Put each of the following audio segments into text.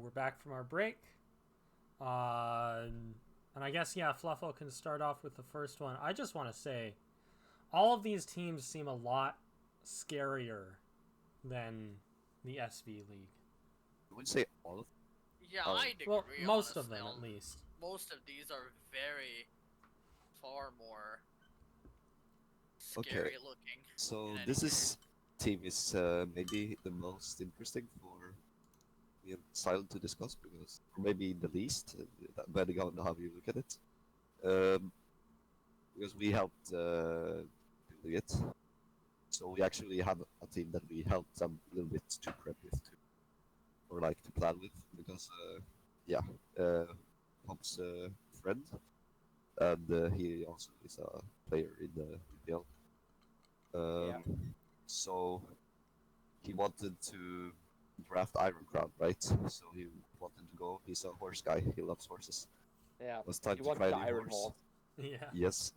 we're back from our break. And I guess, Fluffo can start off with the first one. I just want to say, all of these teams seem a lot scarier than the SV League. I wouldn't say all of them. Yeah, I'd agree. Well, most honestly, of them, at least. Most of these are far more scary looking. So team is maybe the most interesting for me and Silent to discuss, because, or maybe the least, depending on how you look at it. Because we helped building it, so we actually have a team that we helped a little bit to prep with, or like to plan with, because Pop's a friend, and he also is a player in the RDL. So he wanted to draft Iron Crown, right? So he wanted to go. He's a horse guy. He loves horses. Yeah. It was time You to want try the the Iron horse. Horse. Yeah. Yes.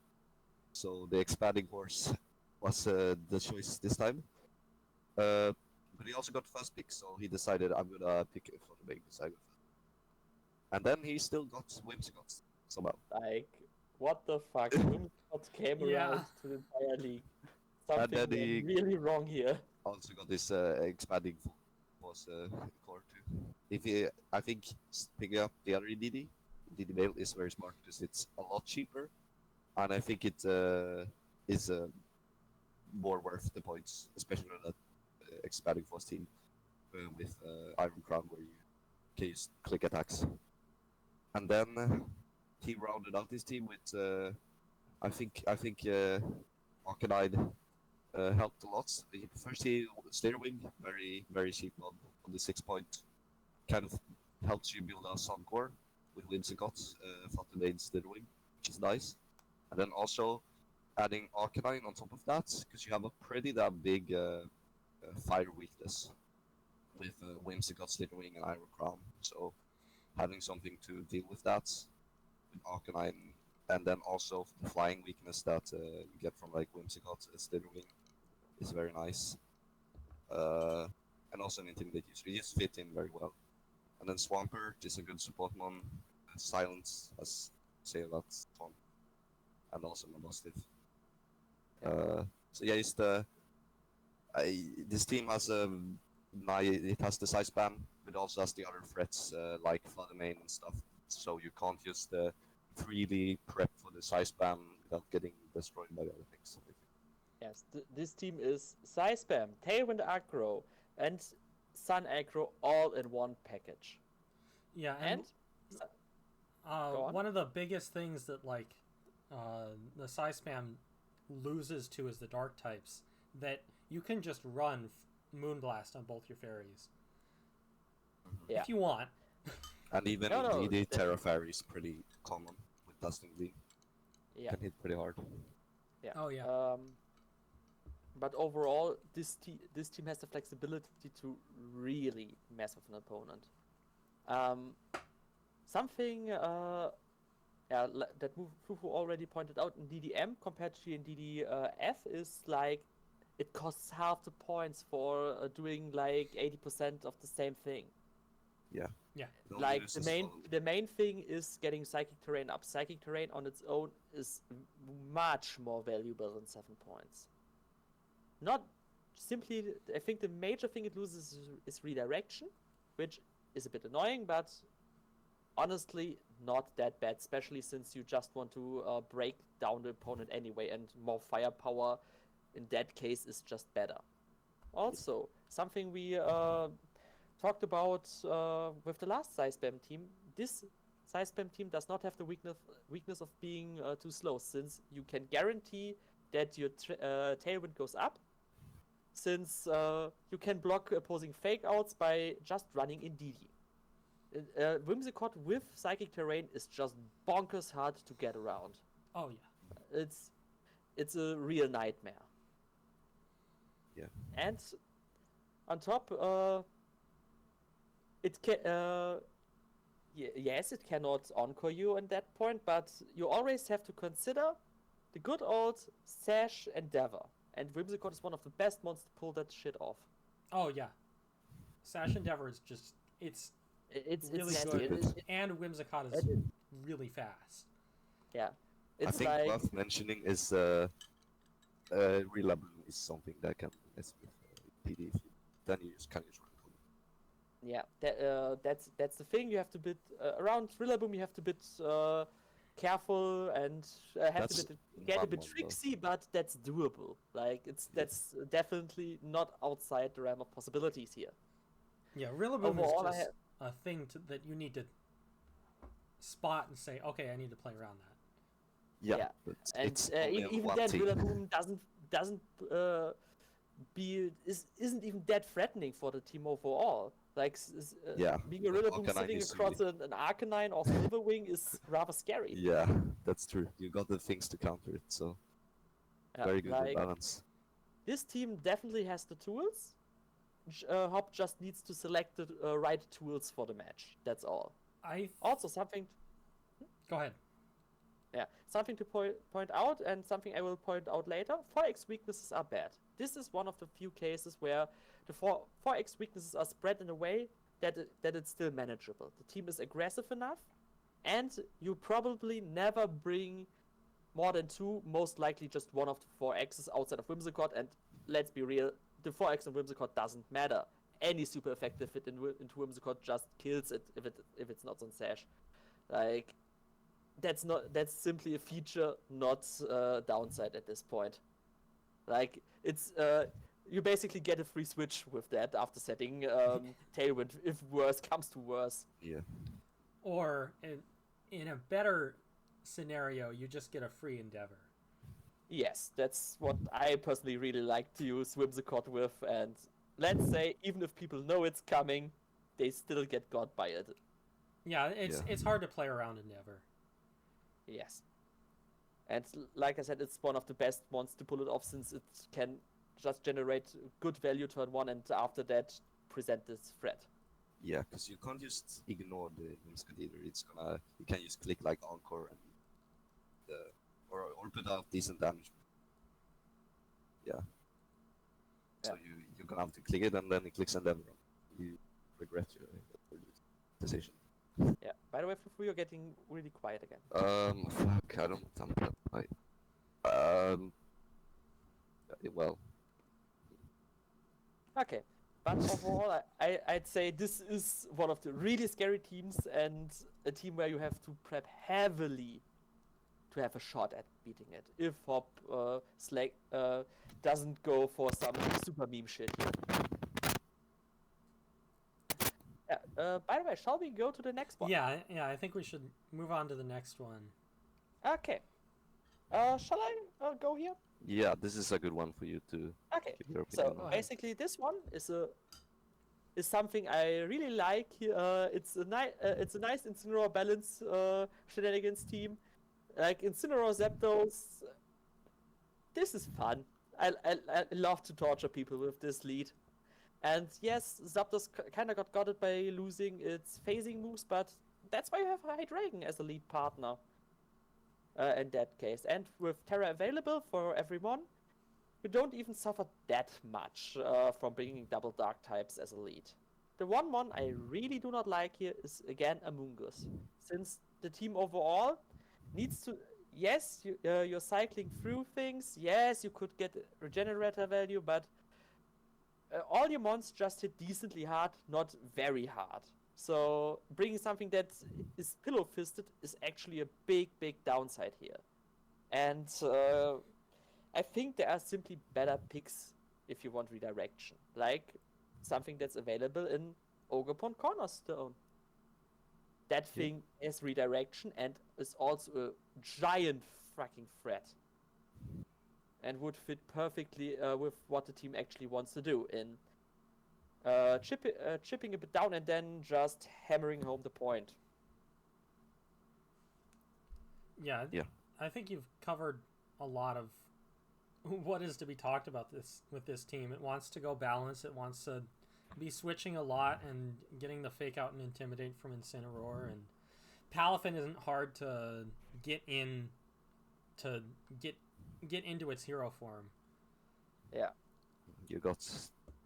So the expanding horse was the choice this time. But he also got first pick, so he decided I'm gonna pick it for the main design. And then he still got Whimsicott somehow. Like, what the fuck? Whimsicott came around to the entire league. Something And then he went really wrong here. also got this expanding was core too. I think picking up the other DD Mail is very smart because it's a lot cheaper, and I think it is more worth the points, especially on that expanding force team with Iron Crown, where you can use click attacks. And then he rounded out his team with I think Arcanine helped a lot. First, he Steerwing, very cheap on the 6-point, kind of helps you build a Sun Core with Whimsicott, Fatimane Steerwing, which is nice. And then also adding Arcanine on top of that, because you have a pretty damn big fire weakness with Whimsicott, Steerwing, and Iron Crown. So having something to deal with that with Arcanine, and then also the flying weakness that you get from like Whimsicott, Steerwing, is very nice. And also an intimidate user. He just fit in very well. And then Swampert is a good support mon. Silence, as say about Swamp. And also Mabostive. So yeah, it's this team has it has the side spam, but also has the other threats like Floodemain and stuff. So you can't just freely prep for the side spam without getting destroyed by the other things. Yes, this team is Psy Spam, Tailwind Aggro, and Sun Aggro all in one package. Yeah, And one of the biggest things that the Psy Spam loses to is the dark types, that you can just run Moonblast on both your fairies. If you want. And even the Terra Fairy is pretty common with Dusting League. Yeah. Can hit pretty hard. Yeah. Oh yeah. But overall, this team has the flexibility to really mess with an opponent. Something that Fufu already pointed out in DDM compared to in DDF is like it costs half the points for doing like 80% of the same thing. Yeah. Yeah. Like the main thing is getting Psychic Terrain up. Psychic Terrain on its own is much more valuable than 7 points. Not simply, I think the major thing it loses is redirection, which is a bit annoying, but honestly not that bad, especially since you just want to break down the opponent anyway, and more firepower in that case is just better. Also, something we talked about with the last Psy Spam team, this Psy Spam team does not have the weakness of being too slow, since you can guarantee that your Tailwind goes up, since you can block opposing fake outs by just running in DD. Whimsicott with Psychic Terrain is just bonkers hard to get around. Oh yeah. It's a real nightmare. Yeah. And on top, it can yes, it cannot encore you at that point, but you always have to consider the good old Sash Endeavor. And Whimsicott is one of the best monsters to pull that shit off. Oh yeah. Sash Endeavor is just It's really nasty. good, and Whimsicott is really fast. Yeah, I it's think like worth mentioning is Real is something that can mess with PD. Then you just can use run common. yeah, that's the thing. You have to bit around Rillaboom. You have to bit careful and have That's to get a bit one, though. tricksy, but that's doable. Like that's definitely not outside the realm of possibilities here. Yeah, Rillaboom Overall, is just a thing that you need to spot and say, okay, I need to play around that. Yeah, but and it's only on even one then, team. Rillaboom doesn't isn't even that threatening for the team overall. Like Yeah, being a but Rillaboom Arcanine sitting is across an Arcanine or Silverwing is rather scary. Yeah, that's true. You got the things to counter it, so Yeah, very good like, balance. this team definitely has the tools. Hop just needs to select the right tools for the match. That's all. Also something. Go ahead. Yeah, something to point out, and something I will point out later. 4x weaknesses are bad. This is one of the few cases where the 4x weaknesses are spread in a way that it's still manageable. The team is aggressive enough, and you probably never bring more than 2, most likely just one of the 4x's outside of Whimsicott, and let's be real, the 4x in Whimsicott doesn't matter. Any super effective hit into Whimsicott just kills it if it's not on Sash. Like, that's simply a feature, not downside at this point. Like, it's you basically get a free switch with that after setting Tailwind if worse comes to worse. Yeah. Or in a better scenario, you just get a free Endeavor. Yes, that's what I personally really like to use Whimsicott with, and let's say even if people know it's coming, they still get got by it. Yeah, it's hard to play around Endeavor. Yes. And like I said, it's one of the best ones to pull it off, since it can just generate good value turn 1 and after that present this threat. Yeah, because you can't just ignore the Whimsicott either. You can just click like Encore and or put out decent damage. Yeah. So you're gonna have to click it, and then it clicks Endeavor. You regret your decision. Yeah. By the way, Fufu, you're getting really quiet again. Fuck, I don't think that right. Well. Okay. But overall, I'd say this is one of the really scary teams, and a team where you have to prep heavily to have a shot at beating it. If Hop doesn't go for some super meme shit here. By the way, shall we go to the next one? Yeah, I think we should move on to the next one. Okay. Shall I go here? Yeah, this is a good one for you to Okay. give your opinion So on. basically, this one is something I really like. It's a nice Incineroar balance shenanigans team. Like Incineroar Zapdos. This is fun. I love to torture people with this lead. And yes, Zapdos kind of got it by losing its phasing moves, but that's why you have Hydreigon as a lead partner in that case. And with Terra available for everyone, you don't even suffer that much from bringing double dark types as a lead. The one I really do not like here is, again, Amoonguss. Since the team overall needs to... Yes, you're cycling through things. Yes, you could get regenerator value, but all your mons just hit decently hard, not very hard. So bringing something that is pillow-fisted is actually a big downside here. And I think there are simply better picks if you want redirection. Like something that's available in Ogerpon Cornerstone. That thing is redirection and is also a giant fucking threat. And would fit perfectly with what the team actually wants to do in chipping a bit down and then just hammering home the point. Yeah. I think you've covered a lot of what is to be talked about with this team. It wants to go balance. It wants to be switching a lot and getting the fake out and intimidate from Incineroar. And Palafin isn't hard to get into its hero form. You got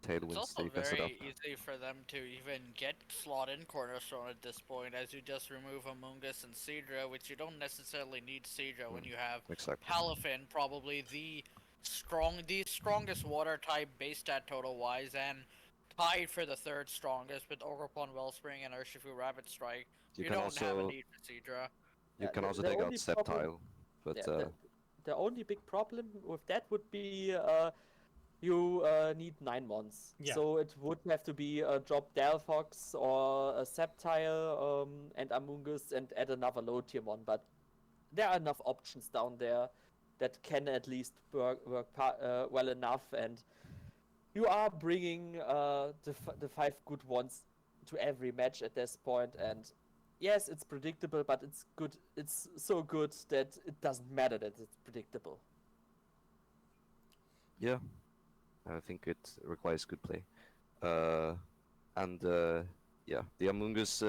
tailwinds It's that also you can set up. very easy for them to even get slot in Cornerstone at this point, as you just remove Amoonguss and Seadra, which you don't necessarily need Seadra when you have Exactly. Palafin, probably the strongest water type base stat total wise, and tied for the third strongest with Ogerpon Wellspring and Urshifu Rabbit Strike. You don't have a need for Seadra. You can also The take out only problem, Sceptile, but yeah, the only big problem with that would be you need 9 months. Yeah. So it would have to be a drop Delphox or a Sceptile and Amoonguss and add another low tier one. But there are enough options down there that can at least work well enough. And you are bringing the 5 good ones to every match at this point. And yes, it's predictable, but it's good. It's so good that it doesn't matter that it's predictable. yeah, I think it requires good play. And yeah, the Among Us,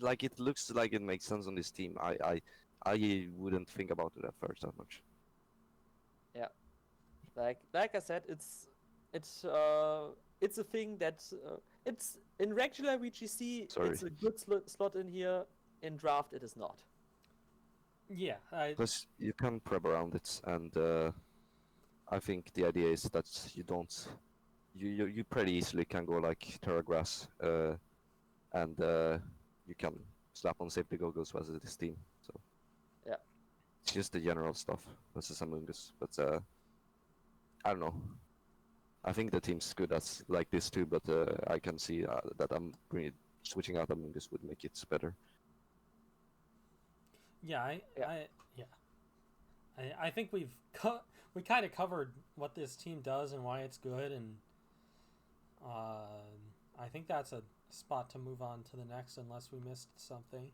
like it looks like it makes sense on this team. I wouldn't think about it at first that much. Yeah, like I said, it's a thing that it's in regular VGC. Sorry. It's a good slot in here. In draft, it is not. Yeah, Plus, you can prep around it, and I think the idea is that you don't, you pretty easily can go like Terragrass, and you can slap on safety goggles versus this team. So Yeah. it's just the general stuff versus Among Us, but I don't know. I think the team's good as like this too, but I can see that switching out Among Us would make it better. yeah, I think we kind of covered what this team does and why it's good, and I think that's a spot to move on to the next, unless we missed something.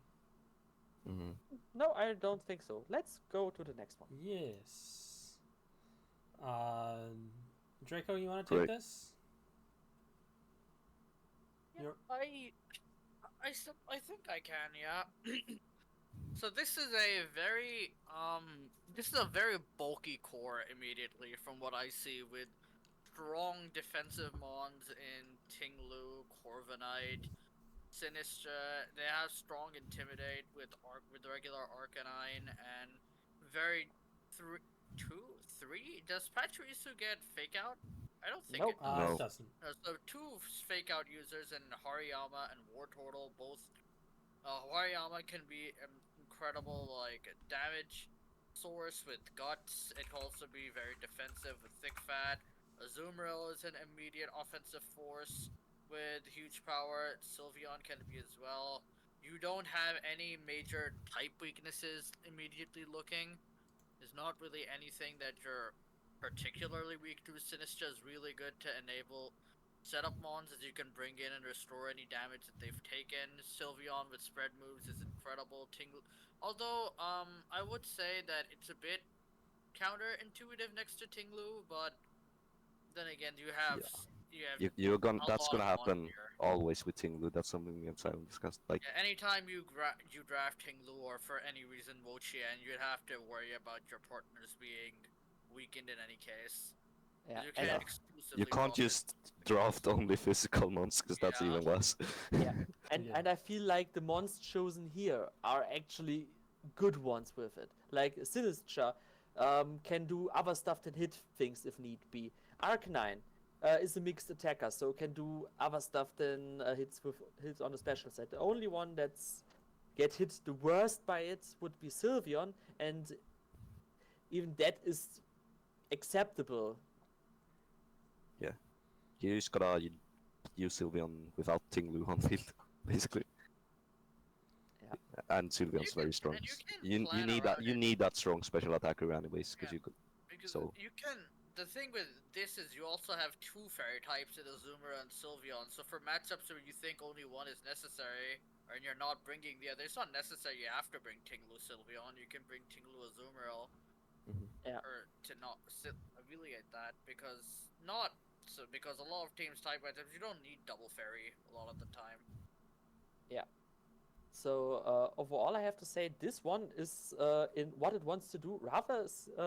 Mm-hmm. No, I don't think so. Let's go to the next one. Yes. Draco, you want to take Great. this? Yeah, You're- I think I can, yeah. So this is a very bulky core immediately from what I see, with strong defensive mons in Tinglu, Corviknight, Sinistra. They have strong Intimidate with regular Arcanine, and very three. Does Pachirisu get Fake Out? I don't think Nope. it does. No. It doesn't. So 2 Fake Out users in Hariyama and War Turtle both. Hariyama can be an incredible like damage source with Guts. It can also be very defensive with Thick Fat. Azumarill is an immediate offensive force with huge power. Sylveon can be as well. You don't have any major type weaknesses immediately looking. There's not really anything that you're particularly weak to. Sinistra is really good to enable setup mons that you can bring in and restore any damage that they've taken. Sylveon with spread moves is incredible. Although I would say that it's a bit counterintuitive next to Tinglu, but then again you have That's gonna lot of happen mon here. always with Tinglu. That's something we haven't discussed. Like, Yeah, anytime you draft Tinglu, or for any reason Wo-Chien, you'd have to worry about your partners being weakened in any case. Yeah, You and can't I- exclusively you can't drop it. just draft only physical mons, because that's Yeah. even worse. yeah, and Yeah. and I feel like the mons chosen here are actually good ones with it. Like Sinistra can do other stuff than hit things if need be. Arcanine is a mixed attacker, so can do other stuff than hits on a special set. The only one that's get hit the worst by it would be Sylveon, and even that is acceptable. You just gotta use Sylveon without Tinglu on field, basically. Yeah. And Sylveon's very strong. and you can You plan need that. around You it. need that strong special attacker anyways, because Yeah. you could. Because So- you can. The thing with this is you also have 2 fairy types in Azumarill and Sylveon. So for matchups where you think only one is necessary, and you're not bringing the other, it's not necessary you have to bring Tinglu Sylveon. You can bring Tinglu Azumarill, Yeah. or to not alleviate that, because a lot of teams type items you don't need double fairy a lot of the time. So overall, I have to say this one is in what it wants to do rather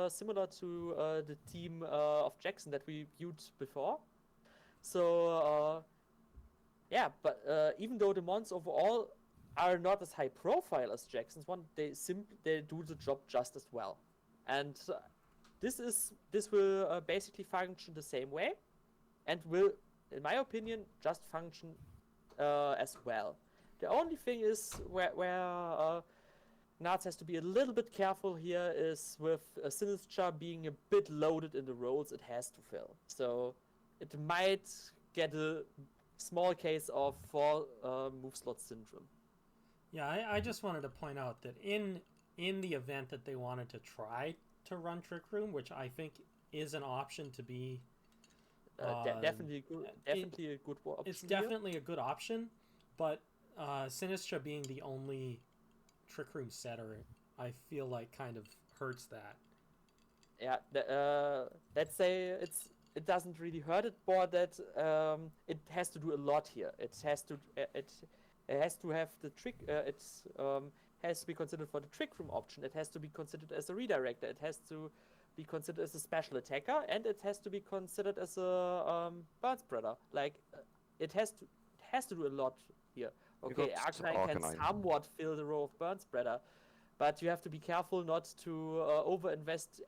similar to the team of Jackson that we viewed before. So yeah, but even though the Mons overall are not as high profile as Jackson's one, they do the job just as well, and this will basically function the same way, and will, in my opinion, just function as well. The only thing is where Nats has to be a little bit careful here is with Sinister being a bit loaded in the roles it has to fill. So it might get a small case of 4 move slot syndrome. Yeah, I just wanted to point out that in the event that they wanted to try to run Trick Room, which I think is an option to be... definitely a good option. It's definitely a good option, but Sinistra being the only Trick Room setter, I feel like kind of hurts that. Yeah, let's say it doesn't really hurt it, but that it has to do a lot here. It has to have the trick. Has to be considered for the Trick Room option. It has to be considered as a redirector. It has to be considered as a special attacker, and it has to be considered as a burn spreader. Like it has to do a lot here. Okay, Arcanine can somewhat fill the role of burn spreader, but you have to be careful not to overinvest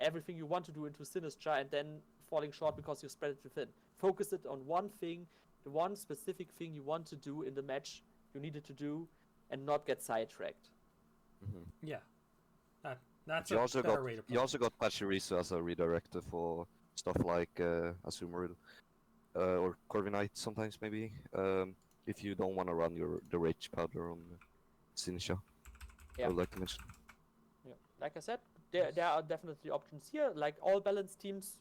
everything you want to do into Sinistra and then falling short because you spread it too thin. Focus it on one thing, the one specific thing you want to do in the match you needed to do, and not get sidetracked. Mm-hmm. Yeah, that's a better way to put it. You also got Pachirisu as a redirector for stuff like Azumarill or Corviknight sometimes maybe. If you don't want to run the Rage Powder on Sinisha, I would like to mention. Yeah, like I said, there are definitely options here. Like all balanced teams,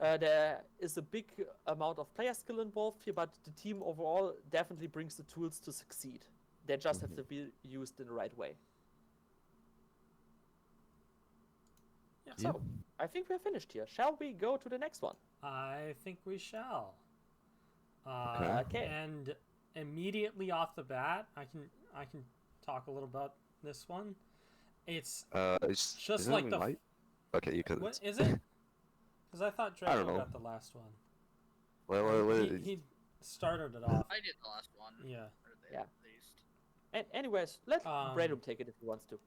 there is a big amount of player skill involved here, but the team overall definitely brings the tools to succeed. They just have to be used in the right way. Yeah. So, I think we're finished here. Shall we go to the next one? I think we shall. Okay. And immediately off the bat, I can talk a little about this one. It's just like the. Okay, you could. What is it? Because I thought Draco got the last one. Well, he started it off. I did the last one. Yeah. Yeah. And anyways, let Bradum take it if he wants to.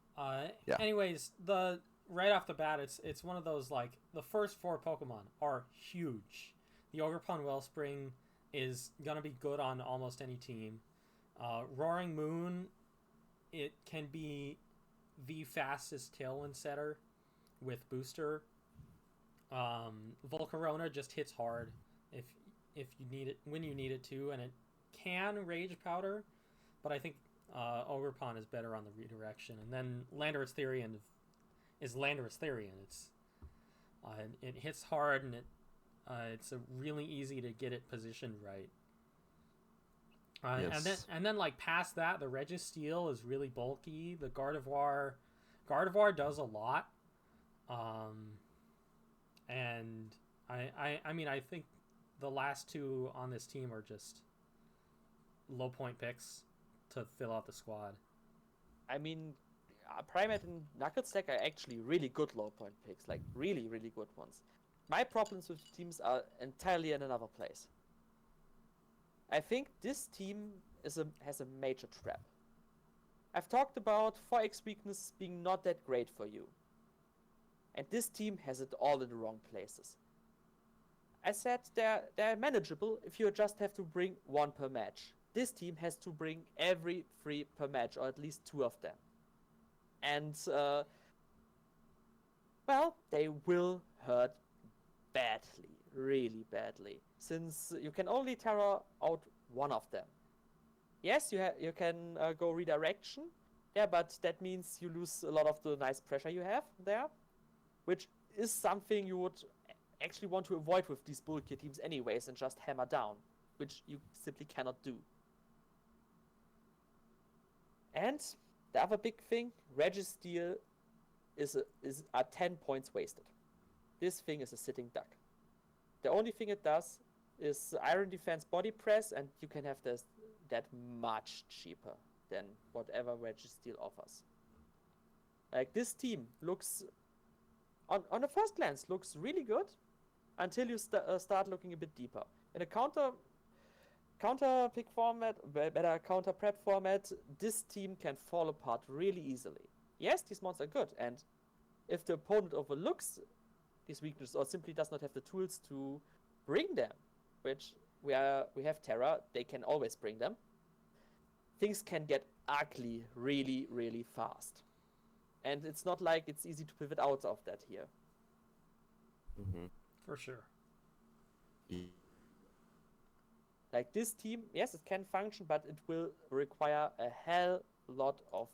Anyways, right off the bat, it's one of those, like, the first 4 Pokemon are huge. The Ogerpon Wellspring is gonna be good on almost any team. Roaring Moon, it can be the fastest Tailwind setter with booster. Volcarona just hits hard if you need it when you need it to, and it can Rage Powder, but I think Ogerpon is better on the redirection. And then Landorus Therian is Landorus Therian. It hits hard, and it's really easy to get it positioned right. Yes. And then like past that, the Registeel is really bulky. The Gardevoir does a lot. And I mean, I think the last 2 on this team are just low point picks to fill out the squad. I mean, Primeape and Knucklestack are actually really good low point picks, like really, really good ones. My problems with teams are entirely in another place. I think this team has a major trap. I've talked about 4x weakness being not that great for you. And this team has it all in the wrong places. I said they're manageable if you just have to bring 1 per match. This team has to bring every 3 per match, or at least 2 of them. And, well, they will hurt badly, really badly, since you can only Terra out 1 of them. Yes, you can go redirection, but that means you lose a lot of the nice pressure you have there, which is something you would actually want to avoid with these bulkier teams anyways, and just hammer down, which you simply cannot do. And the other big thing, Registeel are 10 points wasted. This thing is a sitting duck. The only thing it does is Iron Defense Body Press, and you can have that much cheaper than whatever Registeel offers. Like, this team looks, on a first glance, looks really good until you start looking a bit deeper. in a counter pick format, better counter prep format, this team can fall apart really easily. Yes, these mons are good, and if the opponent overlooks these weaknesses or simply does not have the tools to bring them, which we have Terra, they can always bring them, things can get ugly really, really fast. And it's not like it's easy to pivot out of that here. Mm-hmm. For sure. Like this team, yes, it can function, but it will require a hell lot of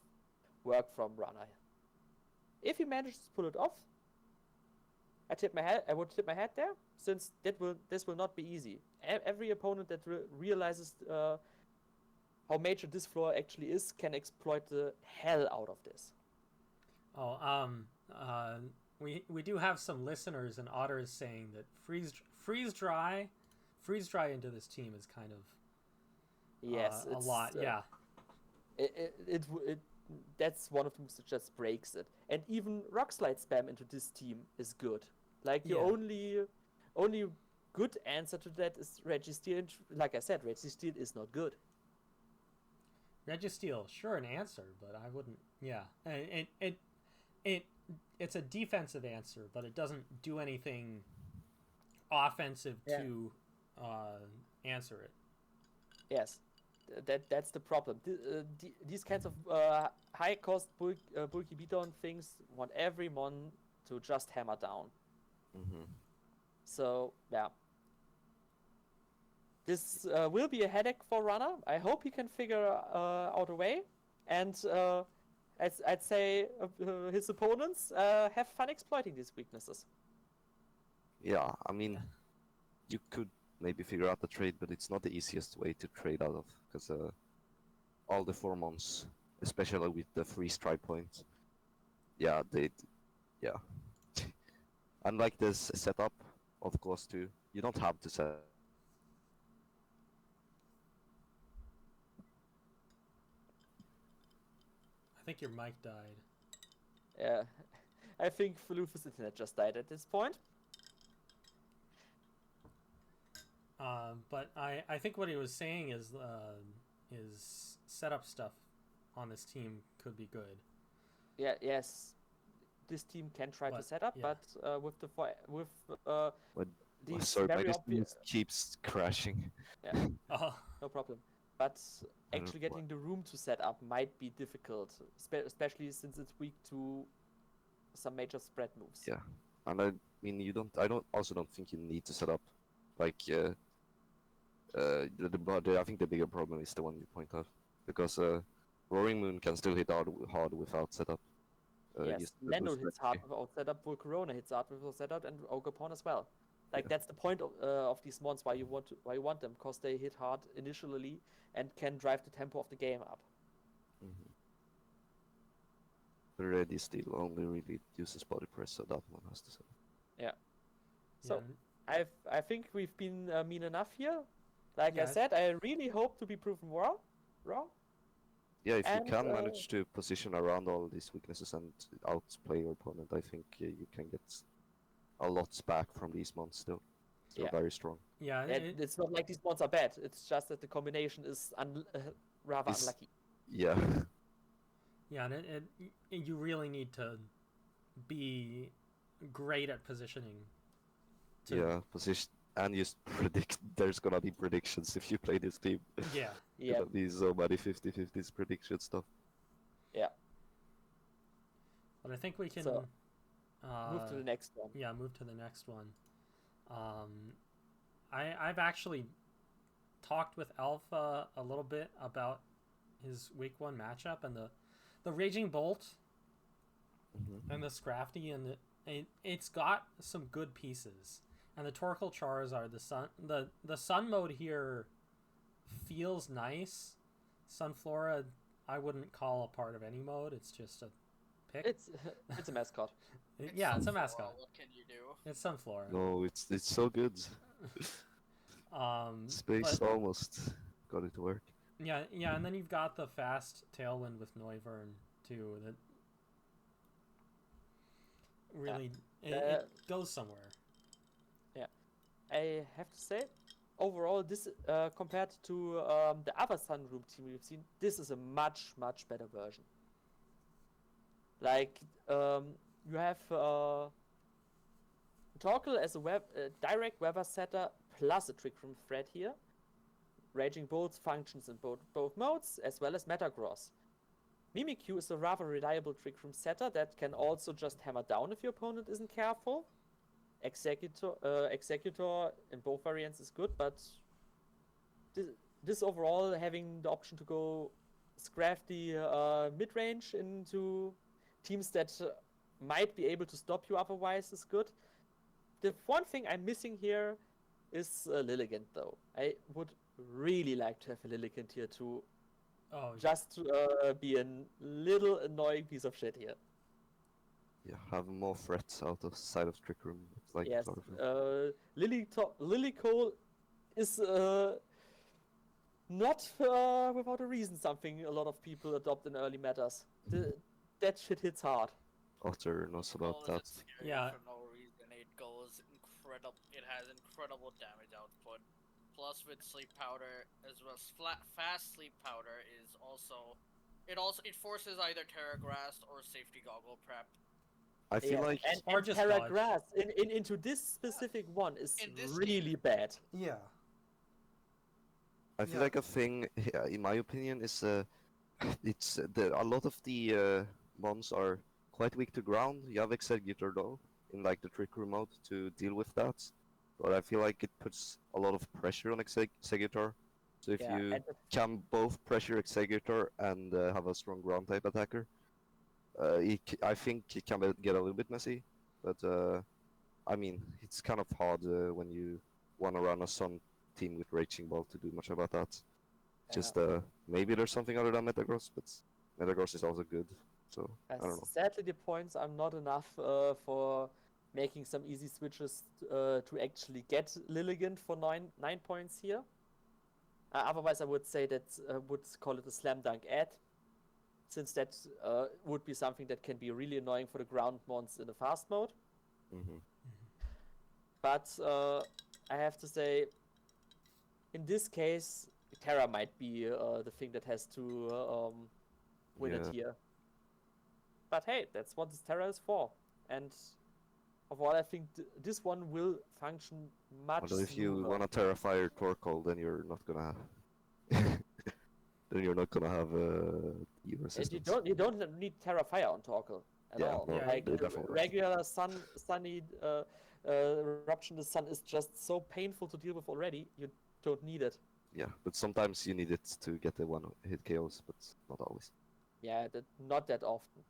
work from Runner. If he manages to pull it off, I would tip my hat there, since this will not be easy. Every opponent that realizes how major this floor actually is can exploit the hell out of this. Oh, we do have some listeners, and Otter is saying that freeze dry into this team is kind of a lot. Yeah, it that's one of the moves that just breaks it. And even rock slide spam into this team is good. Like your only good answer to that is Registeel. And like I said, Registeel is not good. Registeel, sure, an answer, but I wouldn't. Yeah, and it's a defensive answer, but it doesn't do anything offensive to answer it. Yes, that's the problem. These kinds of high cost bulky beatdown things want every mon to just hammer down. Mm-hmm. So yeah, this will be a headache for Runner. I hope he can figure out a way, and I'd say his opponents have fun exploiting these weaknesses. Yeah, I mean, you could maybe figure out the trade, but it's not the easiest way to trade out of, because all the 4 months, especially with the free strike points, unlike this setup, of course, too, you don't have to set. I think your mic died. Yeah, I think Falufa's internet just died at this point. But I think what he was saying is setup stuff on this team could be good. Yes, this team can try to set up, but with these Sorry, very my obvious keeps crashing. Yeah, Oh, no problem. But actually getting the room to set up might be difficult, especially since it's weak to some major spread moves. Yeah, and I mean I don't think you need to set up like I think the bigger problem is the one you point out, because Roaring Moon can still hit hard without setup. Yes, Lando hits hard without setup, Volcarona hits hard without setup, and Ogre Pawn as well. Like that's the point of these mons, why you want them, because they hit hard initially and can drive the tempo of the game up. Mm-hmm. The Ready still only really uses body press, so that one has to set. Yeah. So I think we've been mean enough here. Like I said, I really hope to be proven wrong. Yeah, if you can manage to position around all these weaknesses and outplay your opponent, I think you can get a lot back from these mons still. Still very strong. Yeah, it's not like these mons are bad. It's just that the combination is rather unlucky. Yeah. Yeah, and you really need to be great at positioning. Position, and just predict. There's gonna be predictions if you play this team. Yeah. Gonna be so many 50-50s prediction stuff. Yeah. But I think we can move to the next one. Yeah, move to the next one. I've actually talked with Alpha a little bit about his week 1 matchup, and the Raging Bolt and the Scrafty, and it's got some good pieces. And the Torkoal Charizard, the Sun mode here feels nice. Sunflora, I wouldn't call a part of any mode. It's just a pick. It's a mascot. It's a mascot. What can you do? It's Sunflora. No, it's so good. Space almost got it to work. Yeah, and then you've got the fast Tailwind with Noivern too. That really it goes somewhere. Yeah, I have to say, overall, this compared to the other Sunroom team we've seen, this is a much, much better version. Like, you have Torkel as a direct weather setter plus a Trick Room threat here. Raging Bolt functions in both modes, as well as Metagross. Mimikyu is a rather reliable Trick Room setter that can also just hammer down if your opponent isn't careful. Executor in both variants is good, but this overall, having the option to go scrap the mid-range into teams that might be able to stop you otherwise is good. The one thing I'm missing here is Lilligant, though. I would really like to have a Lilligant here too. Oh, just to be a little annoying piece of shit here. Yeah, have more threats out of side of Trick Room. Like yes, sort of Lily Cole is not without a reason something a lot of people adopt in early metas. That shit hits hard. Otter knows about that. Yeah. For no reason, it goes incredible. It has incredible damage output. Plus, with Sleep Powder as well as fast Sleep Powder is also. It forces either Terra Grass or Safety Goggle prep. I feel like and Terra Grass into this specific one is really bad. Yeah. I feel like a thing, in my opinion, is it's a lot of the mons are quite weak to ground. You have Executor though in like the Trick Room mode to deal with that, but I feel like it puts a lot of pressure on Executor. So if you can both pressure Executor and have a strong ground type attacker, I think it can get a little bit messy. But I mean, it's kind of hard when you want to run a Sun team with Raging Ball to do much about that. Just maybe there's something other than Metagross, but Metagross is also good. So I don't know. Sadly, the points are not enough for making some easy switches to actually get Lilligant for 9 points here. Otherwise, I would say that would call it a slam dunk add, since that would be something that can be really annoying for the ground mons in the fast mode. Mm-hmm. But I have to say, in this case, Terra might be the thing that has to win it here. But hey, that's what this Terra is for. And overall, I think this one will function much Although if you want to Terra Fire Torkoal, then you're not gonna then you're not gonna have resistance. You don't need Terra Fire on Torkoal at all. No, like regular Sunny Eruption the Sun is just so painful to deal with already. You don't need it. Yeah, but sometimes you need it to get the one hit KOs, but not always. Yeah, not that often.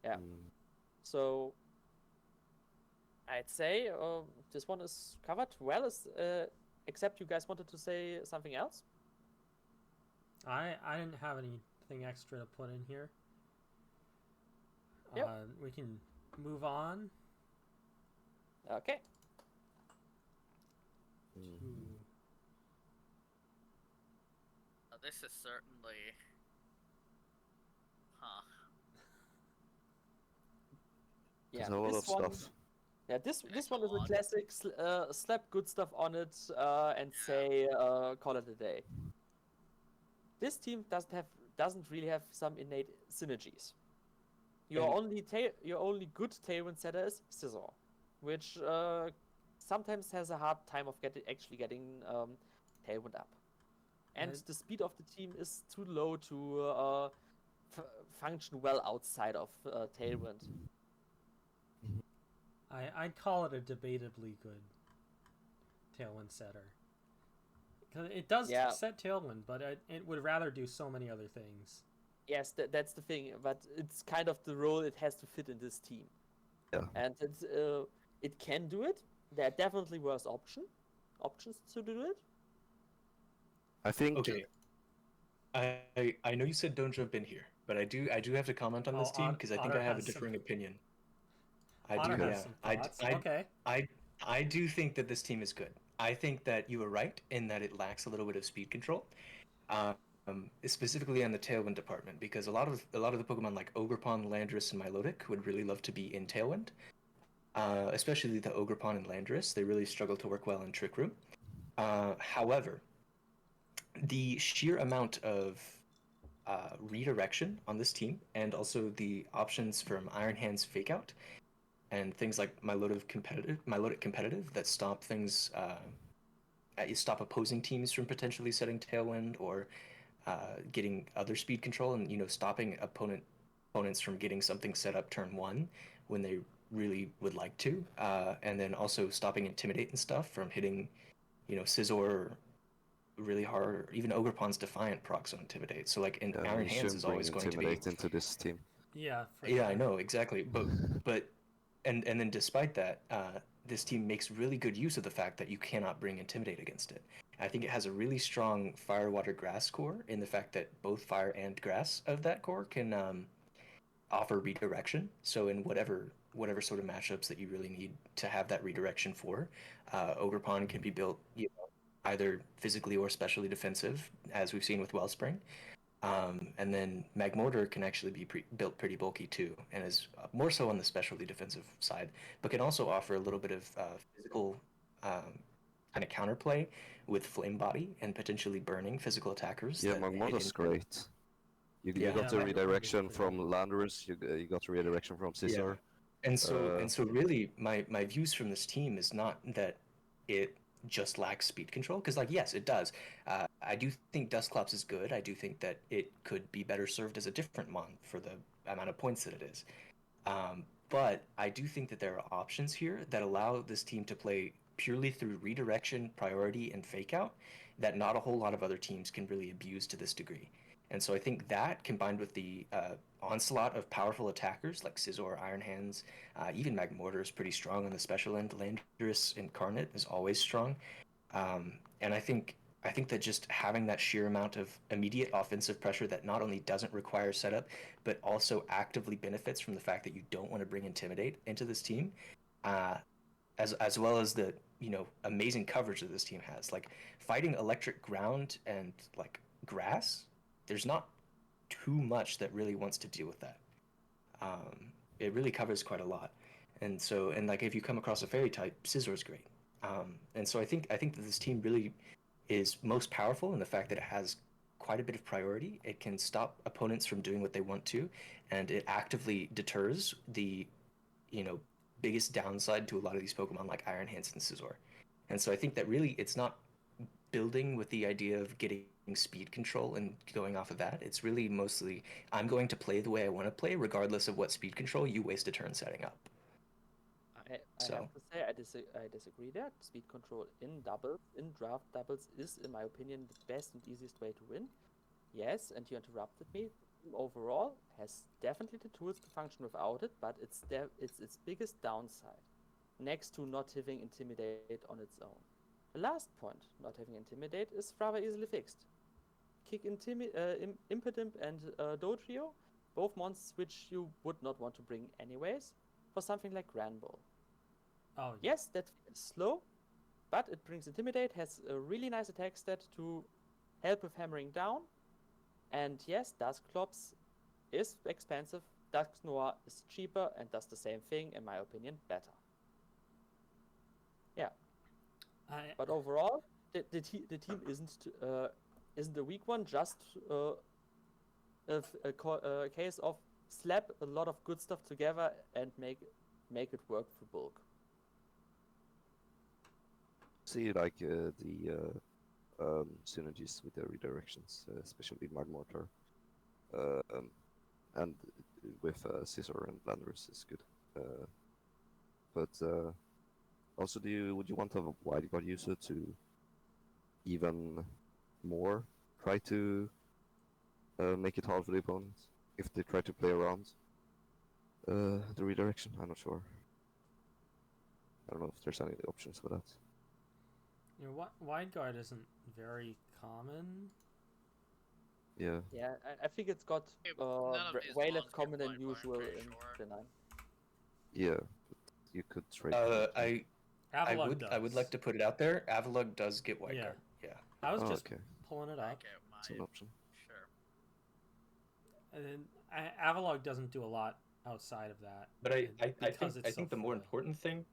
Yeah. So I'd say this one is covered well, except you guys wanted to say something else? I didn't have anything extra to put in here. Yep. We can move on. Okay. This is certainly... There's a lot of stuff. Yeah, this one is a classic. Slap good stuff on it and say call it a day. This team doesn't really have some innate synergies. Your only good Tailwind setter is Scizor, which sometimes has a hard time of actually getting Tailwind up, and the speed of the team is too low to function well outside of Tailwind. I'd call it a debatably good Tailwind setter. Because it does set Tailwind, but it would rather do so many other things. Yes, that's the thing, but it's kind of the role it has to fit in this team. Yeah. And it can do it. There are definitely worse options to do it. I think... Okay. I know you said don't jump in here, but I do have to comment on this team because I think I have a differing opinion. I do think that this team is good. I think that you were right in that it lacks a little bit of speed control, specifically on the Tailwind department, because a lot of the Pokemon like Ogerpon, Landorus, and Milotic would really love to be in Tailwind. especially the Ogrepon and Landorus. They really struggle to work well in Trick Room. However, the sheer amount of redirection on this team, and also the options from Iron Hand's Fake Out, and things like Milotic Competitive that stop things, stop opposing teams from potentially setting Tailwind or getting other speed control, and stopping opponents from getting something set up turn 1 when they really would like to, and then also stopping Intimidate and stuff from hitting Scizor really hard, or even Ogrepon's Defiant procs on Intimidate. So like Iron Hands is always going to be into this team. Yeah. I know exactly, but and then despite that, this team makes really good use of the fact that you cannot bring Intimidate against it. I think it has a really strong Fire, Water, Grass core in the fact that both Fire and Grass of that core can offer redirection. So in whatever sort of matchups that you really need to have that redirection for, Ogrepon can be built either physically or specially defensive, as we've seen with Wellspring. And then Magmortar can actually be built pretty bulky too, and is more so on the specialty defensive side, but can also offer a little bit of physical kind of counterplay with Flame Body and potentially burning physical attackers. Yeah, Magmortar's great. You got the redirection from Landorus, you got the redirection from Scizor. Yeah. And so really my views from this team is not that it just lacks speed control, because yes, it does. I do think Dusclops is good. I do think that it could be better served as a different mon for the amount of points that it is. But I do think that there are options here that allow this team to play purely through redirection, priority, and fake out that not a whole lot of other teams can really abuse to this degree. And so I think that, combined with the onslaught of powerful attackers like Scizor, Iron Hands, even Magmortar is pretty strong on the special end. Landorus Incarnate is always strong. And I think that just having that sheer amount of immediate offensive pressure that not only doesn't require setup, but also actively benefits from the fact that you don't want to bring Intimidate into this team, as well as the amazing coverage that this team has. Like fighting electric ground and like grass, there's not too much that really wants to deal with that. It really covers quite a lot, and like if you come across a fairy type, Scizor's great. And so I think that this team really is most powerful in the fact that it has quite a bit of priority. It can stop opponents from doing what they want to, and it actively deters the biggest downside to a lot of these Pokemon like Iron Hands and Scizor. And so I think that really it's not building with the idea of getting speed control and going off of that. It's really mostly I'm going to play the way I want to play, regardless of what speed control you waste a turn setting up. I have to say I disagree there. Speed control in draft doubles is, in my opinion, the best and easiest way to win. Yes, and you interrupted me. Overall, has definitely the tools to function without it, but it's its biggest downside, next to not having Intimidate on its own. The last point, not having Intimidate, is rather easily fixed. Kick Impidimp and Dodrio, both mons which you would not want to bring anyways, for something like Granbull. Oh, yes, that is slow, but it brings Intimidate, has a really nice attack stat to help with hammering down, and yes, Dusclops is expensive, Dusknoir is cheaper and does the same thing, in my opinion, better. Yeah. But overall, the team isn't a weak one, just a case of slap a lot of good stuff together and make it work for bulk. See, like the synergies with the redirections, especially Magmortar, and with Scizor and Landorus is good. But also, would you want a wild card user to even more try to make it hard for the opponent if they try to play around the redirection? I'm not sure. I don't know if there's any options for that. Wide guard isn't very common. Yeah, I think it's got way less common than usual in Gen 9. Yeah, you could trade. I would like to put it out there. Avalugg does get wide guard. Yeah. I was just pulling it up. It's an option. Sure. And Avalugg doesn't do a lot outside of that. But I because it's think so the more fluid. important thing,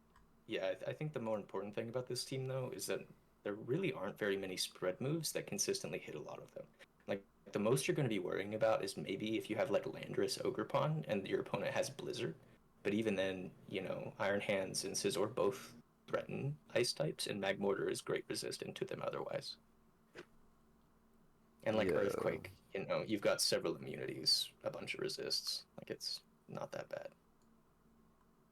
I think the more important thing about this team though is that there really aren't very many spread moves that consistently hit a lot of them. Like the most you're going to be worrying about is maybe if you have like Landorus Ogrepon and your opponent has Blizzard. But even then, Iron Hands and Scizor both threaten ice types, and Magmortar is great resistant to them otherwise. And like Yeah. Earthquake, you've got several immunities, a bunch of resists. Like it's not that bad.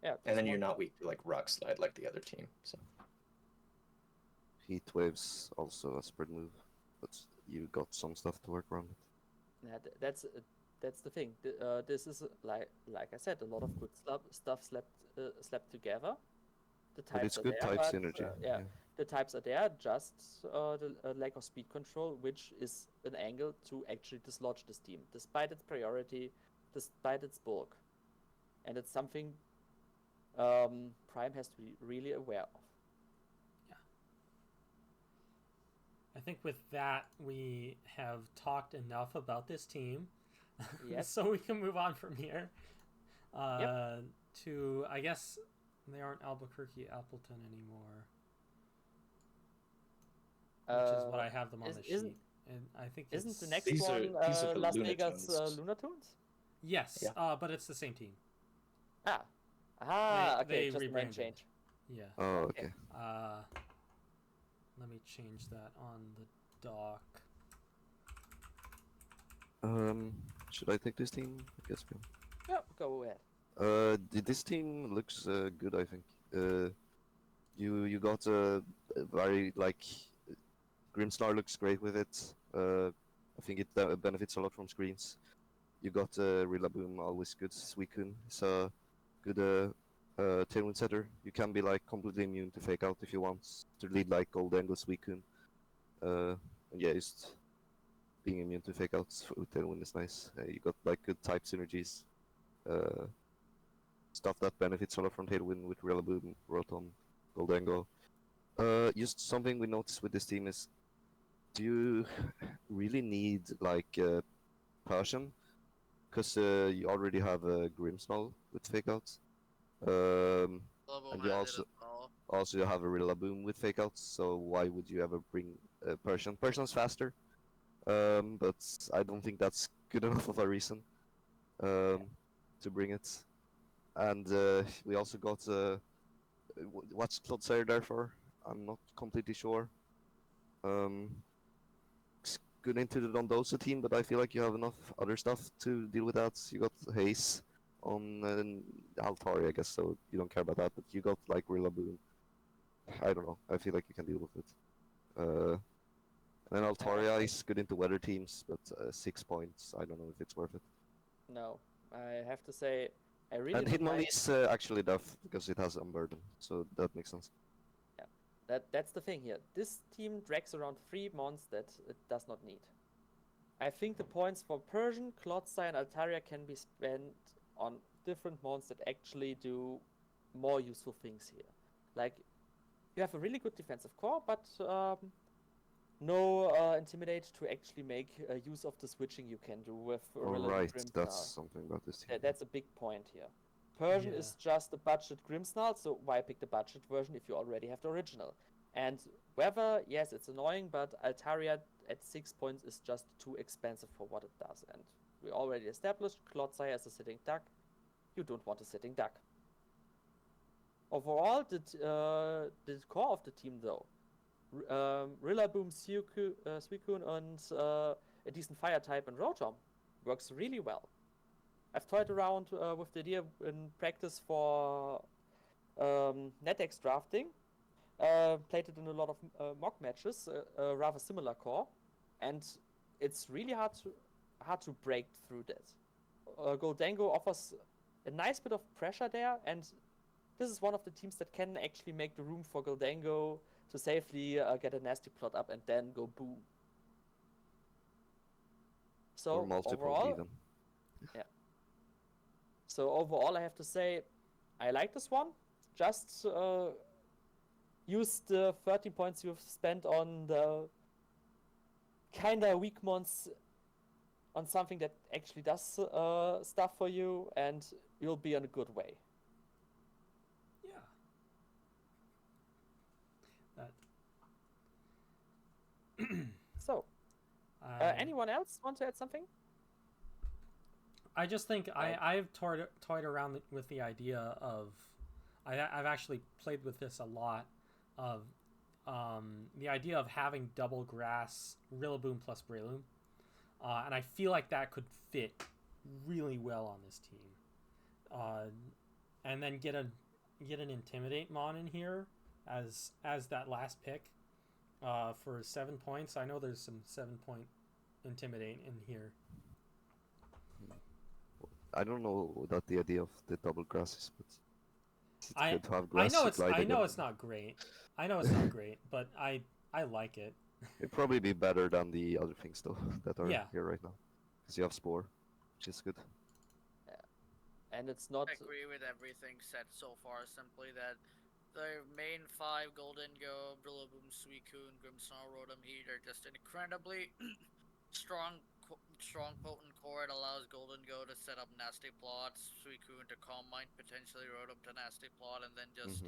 Yeah. And then this you're one- not weak to like Rock Slide like the other team. So Heat Waves also a spread move, but you got some stuff to work around it. Yeah, that's the thing. This is like I said, a lot of good stuff slept together. The But it's types are good there, type but, synergy. yeah, the types are there. Just the lack of speed control, which is an angle to actually dislodge this team, despite its priority, despite its bulk, and it's something Prime has to be really aware of. I think with that, we have talked enough about this team. Yes. So we can move on from here. To, I guess, they aren't Albuquerque Appleton anymore. Which is what I have them on the sheet. And I think Isn't it's... the next These are one the Las Looney Vegas Tunes. Lunatoons? Yes, Yeah. but it's the same team. Okay, they just the name rebranded. change. Yeah. Oh, okay. Let me change that on the dock. Should I take this team? I guess. Yeah, go ahead. This team looks good. I think. You got a very Grimsnar looks great with it. I think it benefits a lot from screens. You got Rillaboom, always good. Suicune is a good tailwind setter. You can be like completely immune to fake out if you want to lead like Gold Angle Suicune. And yeah, just being immune to fake outs with tailwind is nice. You got like good type synergies. Stuff that benefits a lot from tailwind with Rillaboom, Rotom, Goldengo. Just something we noticed with this team is, do you really need like Persian? Because you already have a Grimmsnarl with fake outs. And you also have a Rillaboom with fake outs, so why would you ever bring Persian? Persian's faster, but I don't think that's good enough of a reason to bring it. And we also got what's Clodsayer there for? I'm not completely sure. It's good into the Dondosa team, but I feel like you have enough other stuff to deal with that. You got Haze on Altari, I guess, so you don't care about that. But you got like Rillaboom. I don't know. I feel like you can deal with it. And then Altaria is good into weather teams, but 6 points. I don't know if it's worth it. No, I have to say, I really And don't Hitmon like... is actually deaf because it has Unburden, so that makes sense. Yeah, that's the thing here. This team drags around 3 mons that it does not need. I think the points for Persian, Clodsire, and Altaria can be spent on different mons that actually do more useful things here. Like, you have a really good defensive core, but no Intimidate to actually make use of the switching you can do with Alright, Grimmsnarl. that's something about this team. That's a big point here. Persian is just a budget Grimmsnarl, so why pick the budget version if you already have the original? And Weather, yes, it's annoying, but Altaria at 6 points is just too expensive for what it does. And we already established Clodsire as a sitting duck. You don't want a sitting duck. Overall, the core of the team, though, Rillaboom, Suicune, and a decent fire type and Rotom works really well. I've toyed around with the idea in practice for NetX drafting. Played it in a lot of mock matches, a rather similar core, and it's really hard to break through that. Goldango offers a nice bit of pressure there, and this is one of the teams that can actually make the room for Goldango to safely get a nasty plot up and then go boom. So Or multiple overall, even. yeah. So overall, I have to say, I like this one. Just use the 30 points you've spent on the kinda weak mons on something that actually does stuff for you, and you'll be on a good way. Yeah. That. So, anyone else want to add something? I just think I've toyed around with the idea of I've actually played with this a lot of the idea of having double grass Rillaboom plus Breloom, and I feel like that could fit really well on this team, and then get an Intimidate Mon in here as that last pick for 7 points. I know there's some 7-point Intimidate in here. I don't know about the idea of the double grasses, but it's good to have I grass. I know it's not great. I know it's not great, but I like it. It'd probably be better than the other things though that are Yeah. here right now, because you have Spore, which is good. And it's not. I agree with everything said so far. Simply that the main 5 Golden Go, Rillaboom, Suicune, Grimmsnarl, Rotom, Heat are just an incredibly strong, potent core. It allows Golden Go to set up nasty plots, Suicune to Calm Mind, potentially Rotom to nasty plot, and then just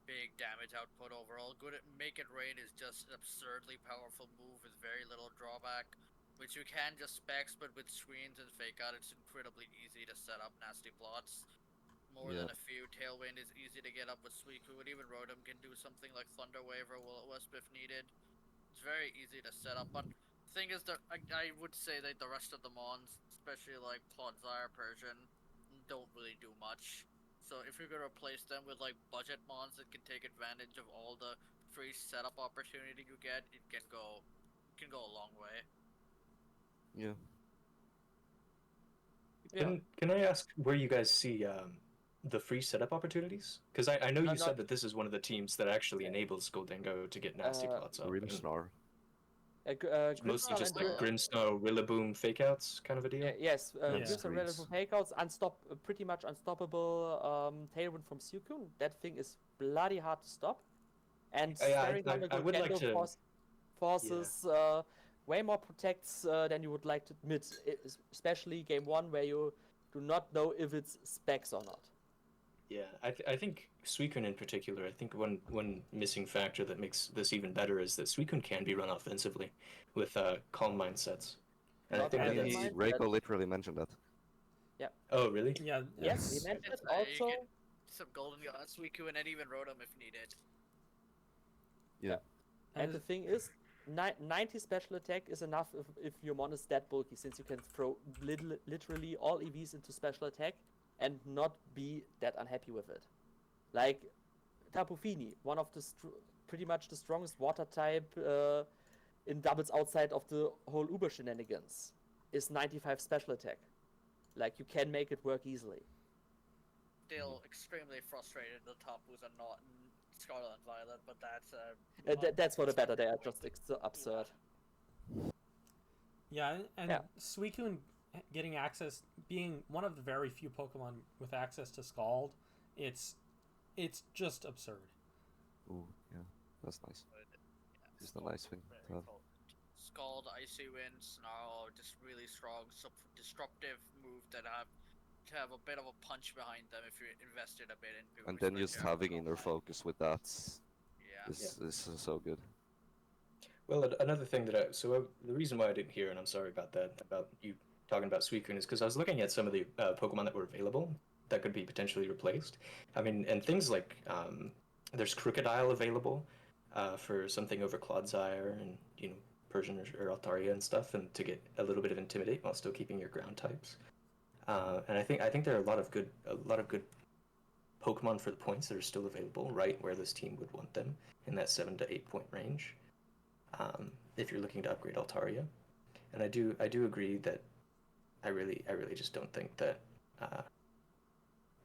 big damage output overall. Good at Make It Rain is just an absurdly powerful move with very little drawback, which you can just specs, but with screens and fake out, it's incredibly easy to set up nasty plots. More than a few. Tailwind is easy to get up with Suicune. Even Rotom can do something like Thunder Wave or Will-O-Wisp if needed. It's very easy to set up, but the thing is that I would say that the rest of the Mons, especially like Clodsire, Persian, don't really do much. So if you're gonna replace them with like budget Mons that can take advantage of all the free setup opportunity you get, it can go a long way. Yeah. Can I ask where you guys see the free setup opportunities? Because I know you said that this is one of the teams that actually enables Goldengo to get nasty plots up. Grimmsnarl. Mostly just like Grimmsnarl, Rillaboom fakeouts kind of a deal? Yes, Yes. Grimmsnarl, Rillaboom fakeouts, pretty much unstoppable Tailwind from Suicune. That thing is bloody hard to stop. And staring down the Goldengo forces way more protects than you would like to admit, especially game 1 where you do not know if it's specs or not. Yeah, I think Suicune in particular, I think one missing factor that makes this even better is that Suicune can be run offensively with Calm Mind sets. And I think Regal literally mentioned that. Yeah. Oh, really? Yeah. Yes, he mentioned also. Some Golden Go on Suicune and even Rotom if needed. Yeah. And the thing is, 90 special attack is enough if your mon is that bulky, since you can throw literally all EVs into special attack and not be that unhappy with it. Like Tapu Fini, one of the pretty much the strongest water type in doubles outside of the whole Uber shenanigans, is 95 special attack. Like, you can make it work easily. Still extremely frustrated the Tapus are not in Scarlet and Violet, but that's for the better. They are just absurd. Yeah, and Suicune getting access, being one of the very few Pokemon with access to Scald, it's just absurd. Ooh, yeah, that's nice. It's a nice thing to have. Scald, Icy Wind, Snarl, just really strong, disruptive move that have a bit of a punch behind them if you invested a bit into. And then just having inner focus with that is so good. Well, another thing the reason why I didn't hear, and I'm sorry about that, about you talking about Suicune, is because I was looking at some of the Pokemon that were available that could be potentially replaced. I mean, and things like there's Crocodile available for something over Clodsire and Persian or Altaria and stuff, and to get a little bit of Intimidate while still keeping your ground types. And I think there are a lot of good Pokemon for the points that are still available, right where this team would want them, in that 7 to 8 point range. If you're looking to upgrade Altaria, and I do agree that I really just don't think that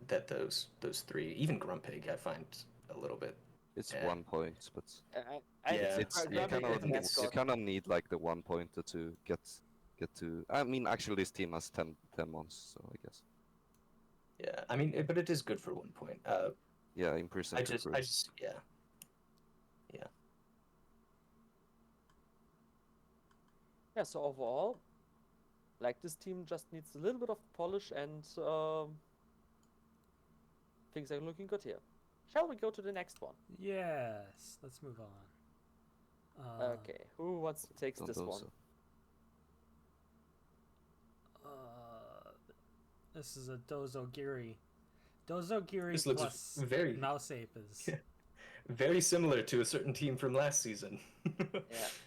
that those 3, even Grumpig, I find a little bit. It's 1 point, but you kind of need like the 1 pointer to get to. I mean, actually, this team has 10 months, so I guess. Yeah, I mean, but it is good for 1 point. Yeah, in person. Yeah, so overall, Like, this team just needs a little bit of polish, and things are looking good here. Shall we go to the next one? Yes, let's move on. Okay, who wants to take this one? This is a Dozogiri. Dozogiri This looks plus very Mouse Ape is... very similar to a certain team from last season. Yeah,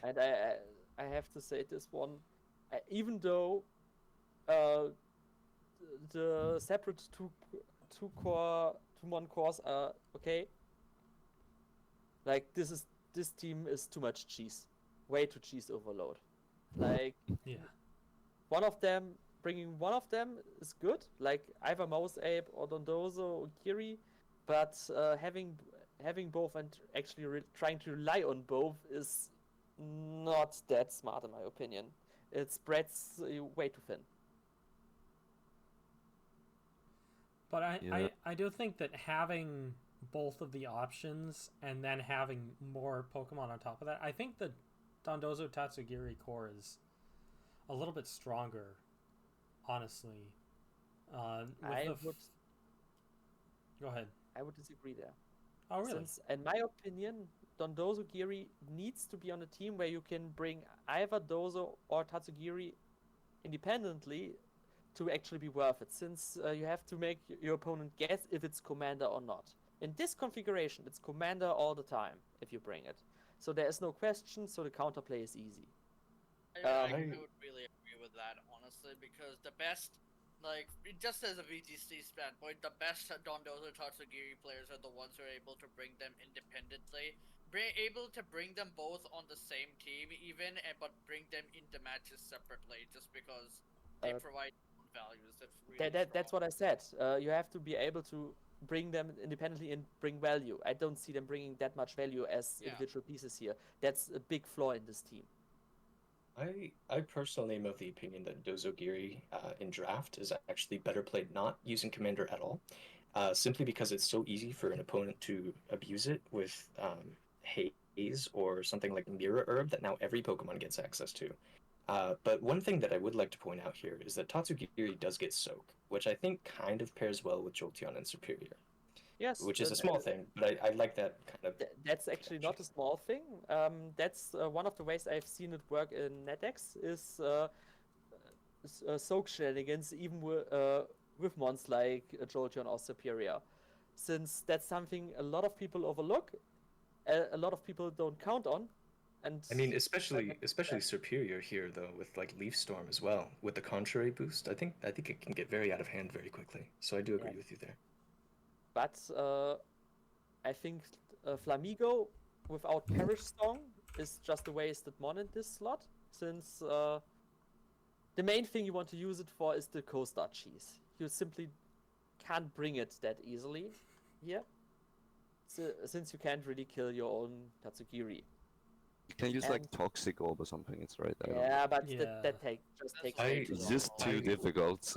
and I have to say this one, even though the separate two mon cores are okay, like, this team is too much cheese, way too cheese overload. Like, Yeah. bringing one of them is good, like either Mouse Ape or Dondozo or Kiri, but having both and actually trying to rely on both is not that smart, in my opinion. It spreads way too thin. But I do think that having both of the options and then having more Pokemon on top of that, I think the Dondozo Tatsugiri core is a little bit stronger, honestly. Go ahead. I would disagree there. Oh, really? Since, in my opinion, Dondozo Giri needs to be on a team where you can bring either Dozo or Tatsugiri independently to actually be worth it, since you have to make your opponent guess if it's Commander or not. In this configuration, it's Commander all the time if you bring it. So there is no question, so the counterplay is easy. I would really agree with that, honestly, because the best, like, just as a VGC standpoint, the best Dondozo Tatsugiri players are the ones who are able to bring them independently. Able to bring them both on the same team, even, but bring them into matches separately, just because they provide values. That's what I said. You have to be able to bring them independently and bring value. I don't see them bringing that much value as individual pieces here. That's a big flaw in this team. I personally am of the opinion that Dozogiri in draft is actually better played not using Commander at all, simply because it's so easy for an opponent to abuse it with Haze or something like Mirror Herb that now every Pokemon gets access to. But one thing that I would like to point out here is that Tatsugiri does get Soak, which I think kind of pairs well with Jolteon and Superior. Yes, which is a small thing, but I like that kind of... That's actually not a small thing. That's one of the ways I've seen it work in NetX is Soak shenanigans, even with mons like Jolteon or Superior. Since that's something a lot of people overlook, a lot of people don't count on. And I mean, especially Superior here, though, with like Leaf Storm as well, with the contrary boost. I think it can get very out of hand very quickly. So I do agree with you there. But I think Flamigo without Perish Song is just a wasted mon in this slot, since the main thing you want to use it for is the Co-Star cheese. You simply can't bring it that easily here, since you can't really kill your own Tatsugiri. You can use like Toxic Orb or something, it's right there. Yeah, but that takes It's just too difficult.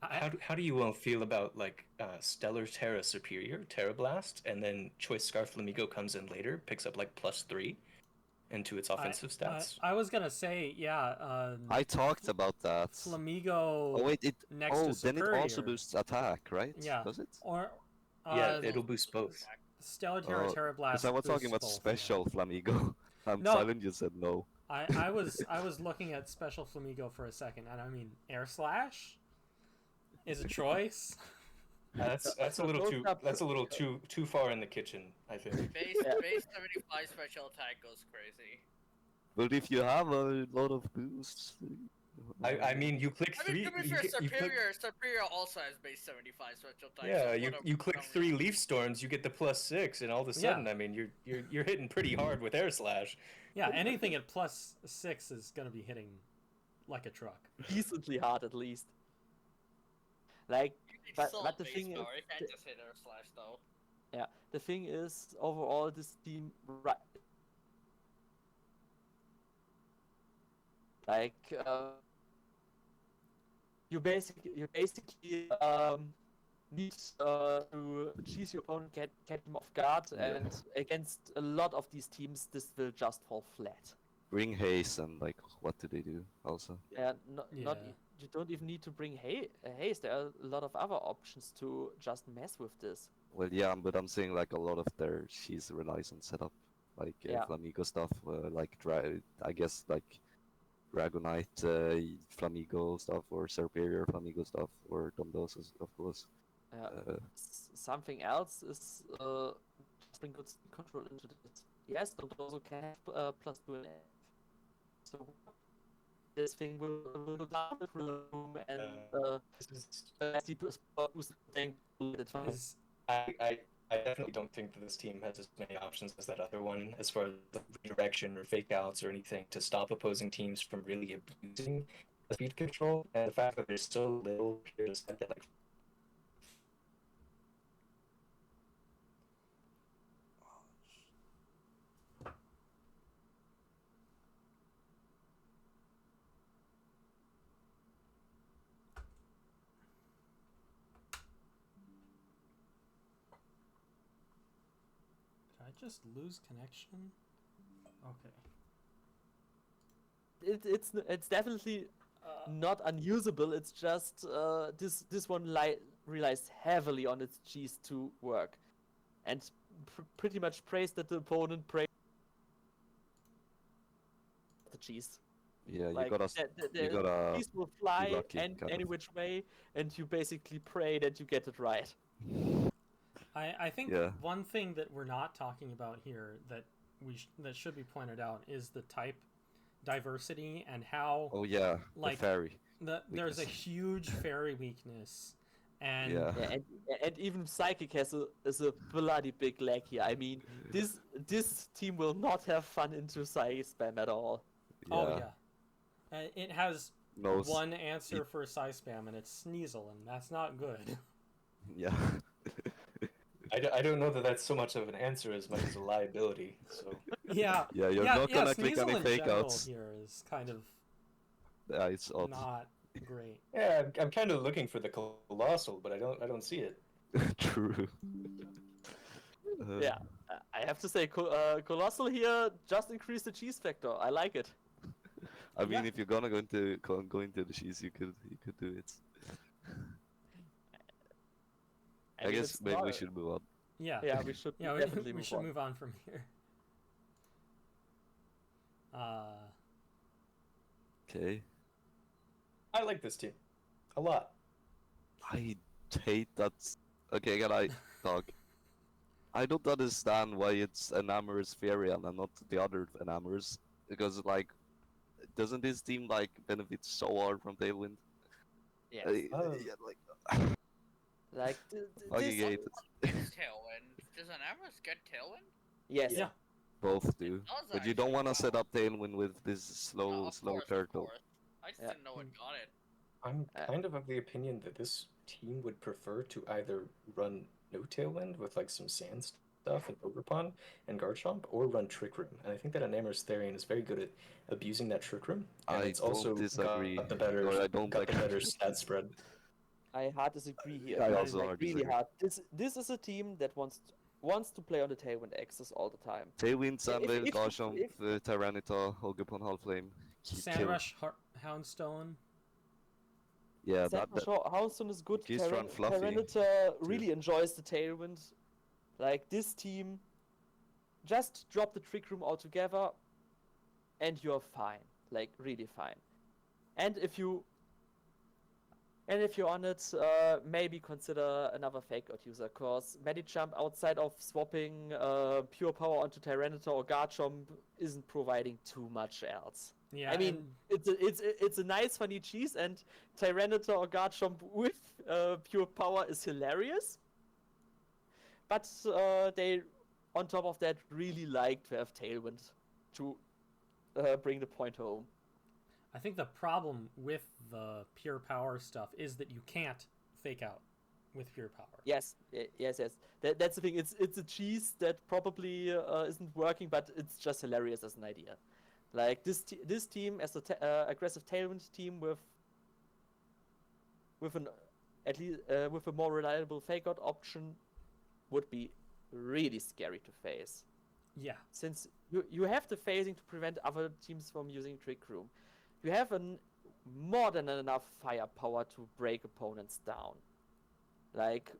How do you all feel about like Stellar Terra Superior, Terra Blast, and then Choice Scarf Flamigo comes in later, picks up like +3 into its offensive stats? I was gonna say, I talked about that. Flamigo. Oh wait, next to then Superior. it also boosts attack, right? Yeah. Does it? Or yeah, it'll boost both. Stellar Terra, Terra Blast. Because I was talking about both, special Flamigo. No. Silent just said no. I was looking at special Flamigo for a second, and I mean, Air Slash is a choice. That's a little too far in the kitchen, I think. Base 75 special attack goes crazy. But if you have a lot of boosts, I mean, you click three. To be fair, Superior also has base 75 special attack. Yeah, so you click 3 Leaf Storms, you get the +6, and all of a sudden, I mean, you're hitting pretty hard with Air Slash. Yeah, anything at +6 is gonna be hitting like a truck. Decently hard, at least. Like, but the thing is, you can't just hit Air Slash though. Yeah, the thing is, overall, this team like you basically need to cheese your opponent, catch him off guard, and against a lot of these teams, this will just fall flat. bring haste and like what do they do also? Yeah, Yeah. you don't even need to bring haste. There are a lot of other options to just mess with this. Well, yeah, but I'm saying like a lot of their cheese relies on setup, like Yeah. Flamigo stuff, like I guess like Dragonite, Flamigo stuff, or Superior Flamigo stuff, or Dondosos, of course. Something else is just bring good speed control into this. Yes, don't also can have +2 in F. So this thing will go down the room and see boost thing. Is I definitely don't think that this team has as many options as that other one as far as the redirection or fake outs or anything to stop opposing teams from really abusing the speed control. And the fact that there's so little pure descent that like did I just lose connection? Okay. It's definitely not unusable. It's just this one relies heavily on its G's to work, and pretty much prays that the opponent prays the G's. Yeah, Like, you gotta G's will fly lucky, and kind any of. which way, and you basically pray that you get it right. I think Yeah. one thing that we're not talking about here that that should be pointed out is the type diversity and how Oh yeah, like the fairy. there's a weakness. huge fairy weakness, and Yeah. Yeah, and even Psychic is a bloody big lag here. I mean, this team will not have fun into Psychic spam at all. oh yeah, it has No. one answer for Psy spam, and it's Sneasel, and that's not good. Yeah. I don't know that that's so much of an answer as much as a liability. So Yeah, Yeah, you're not gonna click Sneasel any in fake general outs. here is kind of Yeah, it's odd. not great. yeah, I'm kind of looking for the colossal, but I don't see it. True. Yeah, I have to say, Colossal here just increased the cheese factor. I like it. I mean, Yeah. if you're gonna go into the cheese, you could do it. I mean, guess it's maybe we not- should move on. Yeah, Yeah, we should yeah, definitely we move should on. move on from here. Okay. I like this team a lot. I hate that. Okay, can I talk? I don't understand why it's Enamorous Fairy and not the other Enamorous. Because, like, doesn't this team, like, benefit so hard from Tailwind? Yes. Yeah, like, Like I this. hate it. Tailwind. Does an Amorous get Tailwind? Yes. Yeah. Both do. Does But you don't actually, want to wow. set up Tailwind with this slow Of course, of turtle. course. I just Yeah. didn't know it got it. I'm kind of the opinion that this team would prefer to either run no tailwind with like some sand stuff and Ogerpon and Garchomp, or run Trick Room. And I think that Enamorous Therian is very good at abusing that Trick Room. And I it's also don't disagree. got the better, Or I don't got the like- better stat spread. I hard disagree here. I Like, also hard really disagree. hard. This is a team that wants to play on the Tailwind axis all the time. Tailwind, Sandvale, if- Garchomp, if- Tyranitar, Ogre-Pon, Halflame. Sandrush, Houndstone. Yeah, that Houndstone is good. Geese run fluffy, Tyranitar really enjoys the Tailwind. Like, this team, just drop the Trick Room altogether, and you're fine. Like, really fine. And if you're on it, maybe consider another Fake Out user, cause Medicham, outside of swapping Pure Power onto Tyranitar or Garchomp, isn't providing too much else. Yeah, I mean, it's a nice funny cheese, and Tyranitar or Garchomp with Pure Power is hilarious. But they, on top of that, really like to have Tailwind to bring the point home. I think the problem with the pure power stuff is that you can't fake out with pure power. Yes. That's the thing. It's a cheese that probably isn't working, but it's just hilarious as an idea. Like this team as a aggressive Tailwind team with an at least with a more reliable fake out option would be really scary to face. Yeah. Since you have the phasing to prevent other teams from using Trick Room. You have more than enough firepower to break opponents down. Like,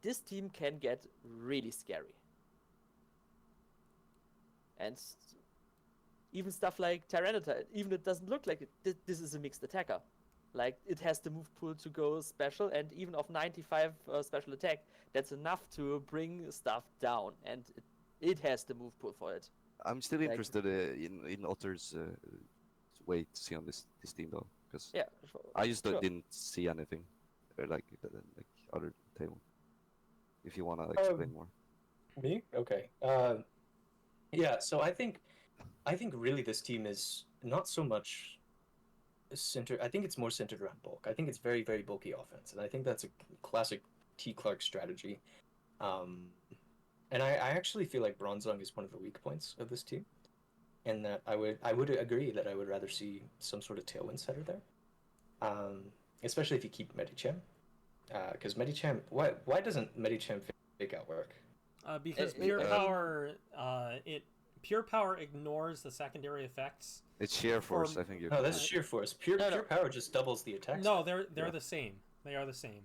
this team can get really scary. And even stuff like Tyranitar, even it doesn't look like it, this is a mixed attacker. Like, it has the move pool to go special, and even of 95 special attack, that's enough to bring stuff down, and it has the move pool for it. I'm still interested in Otter's way to see on this team though, because Yeah, I just sure. didn't see anything like other table. If you wanna explain more. Me? Okay. Yeah. So I think really this team is not so much centered. I think it's more centered around bulk. I think it's very, very bulky offense, and I think that's a classic T. Clark strategy. And I actually feel like Bronzong is one of the weak points of this team, and that I would agree that I would rather see some sort of tailwind setter there, especially if you keep Medicham, because Medicham. Why doesn't Medicham fake out work? Because Pure Power ignores the secondary effects. It's sheer force, I think you. No, that's sheer force. Pure Power just doubles the attack. No, they're the same. They are the same.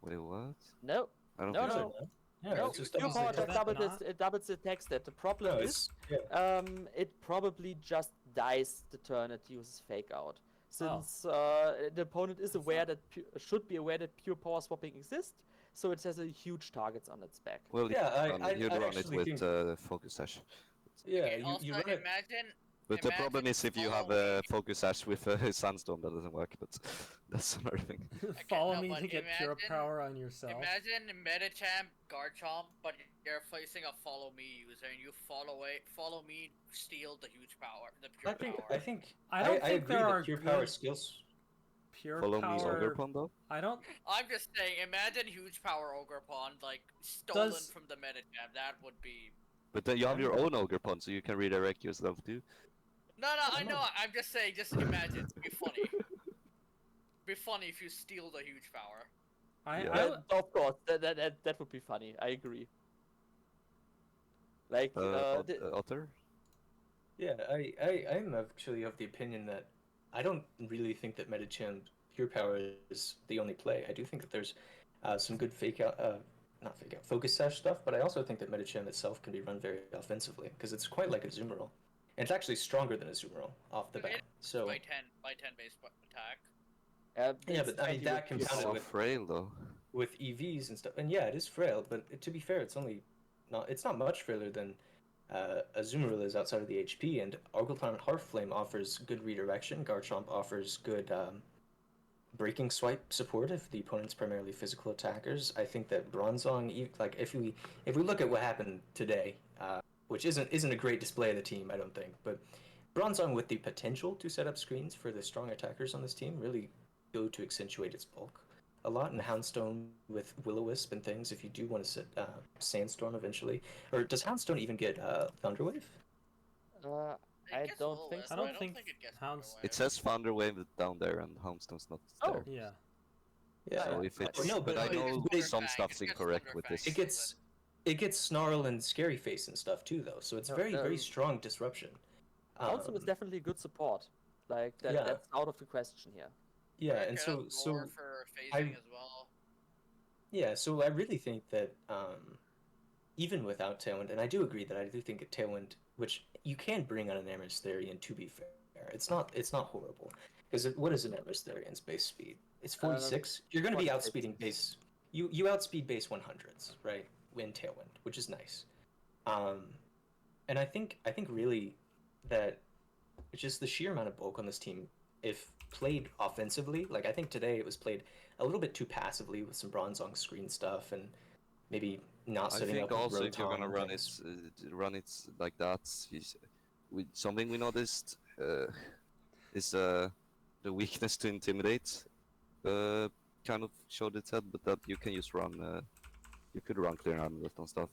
Wait, what? No. I don't No, think no. so. Yeah, No, it just Pure doubles Power the just attack. doubles the attack stat. The problem No, is, yeah. it probably just dies the turn it uses Fake Out. Since the opponent is aware that should be aware that Pure Power swapping exists, so it has a huge targets on its back. Well, Yeah, you'd run it actually with think- Focus Sash. Yeah, Okay, you also run it. imagine. But the problem imagine is if you have follow a me. Focus Sash with a Sandstorm, that doesn't work, but that's another thing. Follow no, me but to get Pure imagine- Power on yourself. Imagine Medicham, Garchomp, but you're placing a follow me user, and you follow me, steal the huge power, the pure power. I think I don't think agree there that are pure power good skills. Pure Follow me, Power. Ogerpon, though? I don't. I'm just saying, imagine huge power Ogerpon like stolen Does- from the Medicham. That would be. But then you have your own Ogerpon, so you can redirect yourself too. No, I know. I'm just saying. Just imagine. It'd be funny. Be funny if you steal the huge power. Yeah. Of course, that would be funny. I agree. Like, Otter? Yeah, I'm actually of the opinion that I don't really think that Medicham Pure Power is the only play. I do think that there's some good not fake out, Focus Sash stuff, but I also think that Medicham itself can be run very offensively because it's quite like a Azumarill. And it's actually stronger than a Azumarill off the bat. So by 10 base attack. yeah, but I mean that can compounded So with frail, though. EVs and stuff, and yeah, it is frail. But to be fair, it's not much frailer than Azumarill is outside of the HP. And Argleton Heartflame offers good redirection. Garchomp offers good breaking swipe support if the opponent's primarily physical attackers. I think that Bronzong, like if we look at what happened today, which isn't a great display of the team, I don't think, but Bronzong with the potential to set up screens for the strong attackers on this team really go to accentuate its bulk a lot, and Houndstone with Will-O-Wisp and things if you do want to set Sandstorm eventually. Or does Houndstone even get Thunderwave? I It gets don't Will-O-Wisp, think but so. I don't I think it gets Hounds- Thunderwave. It says Thunderwave down there, and Houndstone's not there. Yeah. Yeah. So if it's, No, but but I it- know it- some it stuff's gets incorrect with Thunderfang. this. It gets Snarl and Scary Face and stuff too, though. So it's very very strong disruption. Also, it's definitely good support. Like that, Yeah. that's out of the question here. Yeah, It and has so Roar for phasing I- as well. yeah, so I really think that even without Tailwind, and I do agree that I do think a Tailwind, which you can bring on an Amherst Therian, to be fair, it's not horrible. Because what is an Amherst Therian's base speed? It's 46. You're going to be 46. outspeeding base. You outspeed base 100s, right? In Tailwind, which is nice. And I think really that it's just the sheer amount of bulk on this team, if played offensively, like I think today it was played a little bit too passively with some Bronzong screen stuff and maybe not I setting think up with also if you're Rotom gonna and run it things. like that, something we noticed is the weakness to intimidate kind of showed its head, but that you can just run. You could run clear amulet and stuff.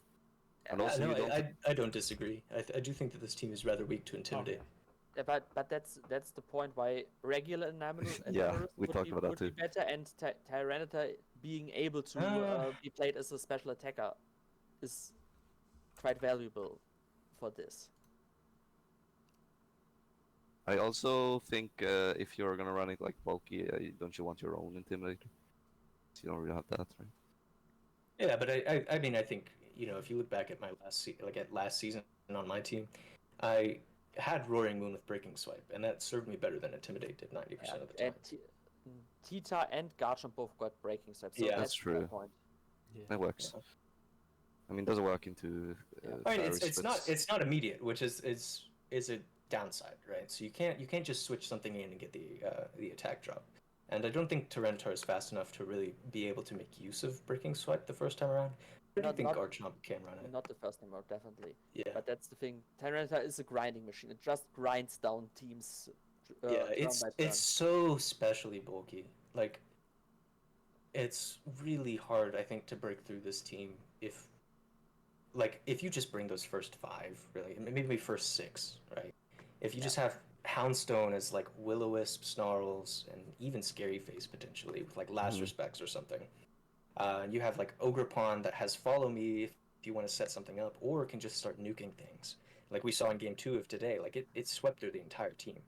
And also, no, you don't. I don't disagree. I do think that this team is rather weak to intimidate. Okay. Yeah, but that's the point why regular enamel Yeah, we talked about that would be too. better, and Tyranitar being able to be played as a special attacker is quite valuable for this. I also think if you're gonna run it like bulky, don't you want your own intimidator? You don't really have that, right? Yeah, but I mean, I think, if you look back at my last season on my team, I had Roaring Moon with Breaking Swipe, and that served me better than Intimidate did 90% of the time. And Tita and Garchomp both got Breaking Swipe, so Yeah, that's my true. point. Yeah. That works. Yeah. I mean, it doesn't work into. I mean, Paris, it's not immediate, which is a downside, right? So you can't just switch something in and get the attack drop. And I don't think Tyranitar is fast enough to really be able to make use of Breaking Swipe the first time around. I don't think Garchomp can run it. Not the first time out, definitely. Yeah. But that's the thing. Tyranitar is a grinding machine. It just grinds down teams. Yeah, turn by turn. it's so specially bulky. Like, it's really hard, I think, to break through this team if you just bring those first 5, really, maybe first 6, right? If you just have Houndstone as like Will-O-Wisp, Snarls, and even Scary Face potentially with like Last Respects or something. You have like Ogerpon that has Follow Me if you want to set something up, or can just start nuking things. Like we saw in Game 2 of today, like it swept through the entire team.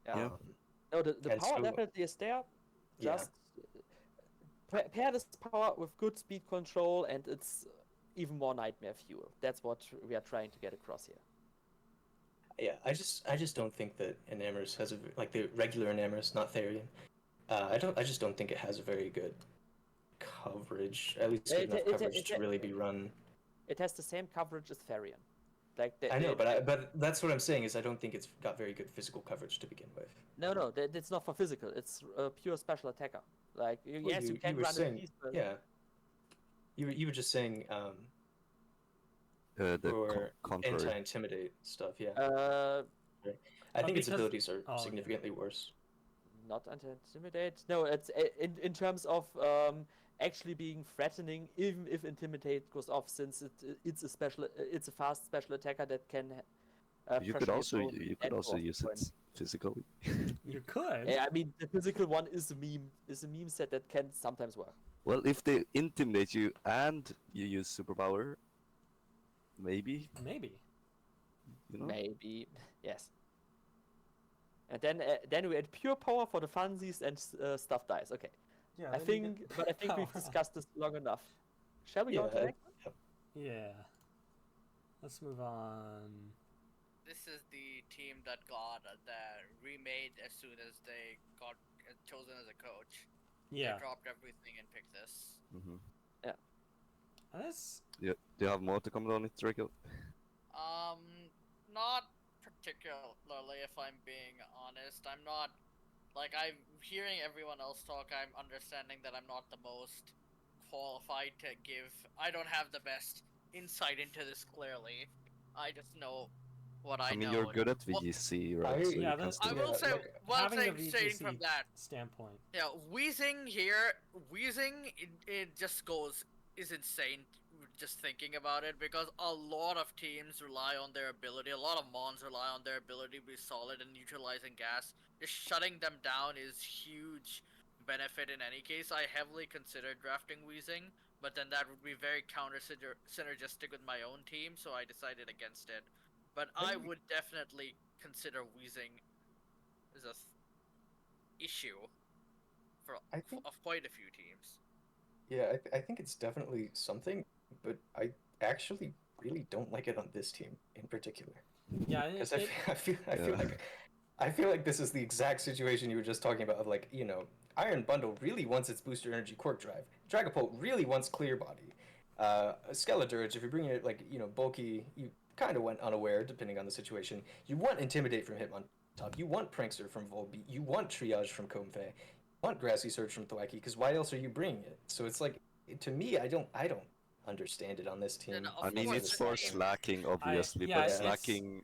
Yeah. No, the power definitely is there. Just pair this power with good speed control, and it's even more nightmare fuel. That's what we are trying to get across here. Yeah, I just don't think that Enamorus has like the regular Enamorus, not Therian. I just don't think it has a very good coverage, at least good enough coverage to really be run. It has the same coverage as Therian. I know, but that's what I'm saying is I don't think it's got very good physical coverage to begin with. No, it's not for physical. It's a pure special attacker. Like you can run saying, a piece, but yeah. You were just saying the contrary. anti-intimidate stuff, yeah. I think its because- abilities are significantly worse. not anti-intimidate. No, it's in terms of actually being threatening, even if intimidate goes off, since it's a fast special attacker that can. You could also use it physically. You could. Yeah, I mean the physical one is a meme set that can sometimes work. Well, if they intimidate you and you use superpower, maybe. You know? Maybe, yes. And then we had pure power for the funsies and stuff dies. Okay. Yeah. I think we've discussed this long enough. Shall we go to the next one? Yeah. Let's move on. This is the team that got that remade as soon as they got chosen as a coach. Yeah. They dropped everything and picked this. Mm-hmm. And this. Yeah. Do you have more to comment on it, Regal? Not particularly, if I'm being honest. I'm not, like, I'm hearing everyone else talk, I'm understanding that I'm not the most qualified to give, I don't have the best insight into this clearly. I just know what I know. I mean, you're good at VGC, right? So Yeah, you can that's- I still- will say, one having thing the stating VGC from that, standpoint. yeah, Wheezing, it just is insane just thinking about it, because a lot of teams rely on their ability, a lot of mons rely on their ability to be solid and neutralizing gas. Just shutting them down is huge benefit in any case. I heavily considered drafting Wheezing, but then that would be very synergistic with my own team, so I decided against it. But I would definitely consider Wheezing as a issue of quite a few teams. Yeah, I think it's definitely something, but I actually really don't like it on this team in particular. Yeah. Because I feel like this is the exact situation you were just talking about. Of like, Iron Bundle really wants its booster energy Quark Drive. Dragapult really wants Clear Body. Skeledirge, if you're bringing it like bulky, you kind of went unaware depending on the situation. You want Intimidate from Hitmontop. You want Prankster from Volbeat. You want Triage from Comfey. You want Grassy Surge from Thwackey. Because why else are you bringing it? So it's like, to me, I don't understand it on this team. No, I mean, it's for slacking, obviously, yeah, but it's- slacking,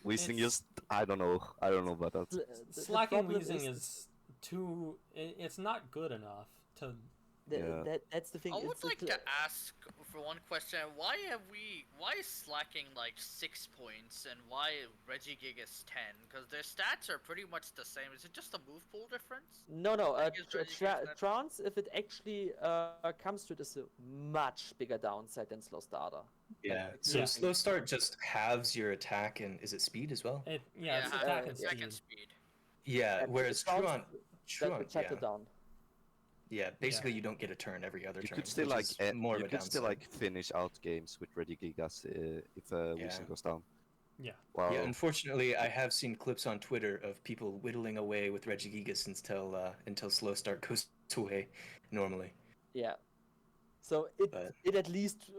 Weezing just, I don't know about that. The Slacking problem Wheezing is too. It's not good enough to. That's the thing. I would it's like to ask for one question: why is slacking like 6 points and why Regigig is 10? Because their stats are pretty much the same. Is it just a move pool difference? No. I guess Regigig's Trance, if it actually comes to it, is a much bigger downside than Slow Starter. Yeah. So Yeah. slow start just halves your attack and is it speed as well? It's have attack and second speed. speed. Yeah. And Whereas it counts Truant, the chatter yeah, down. yeah. Basically, you don't get a turn every other You turn. could still which like is more of you a could still downside. like finish out games with Ready Gigas if Yeah. Weezing goes down. Yeah. Wow. Yeah, unfortunately, I have seen clips on Twitter of people whittling away with Regigigas until slow start goes away. Normally, Yeah. So But- it at least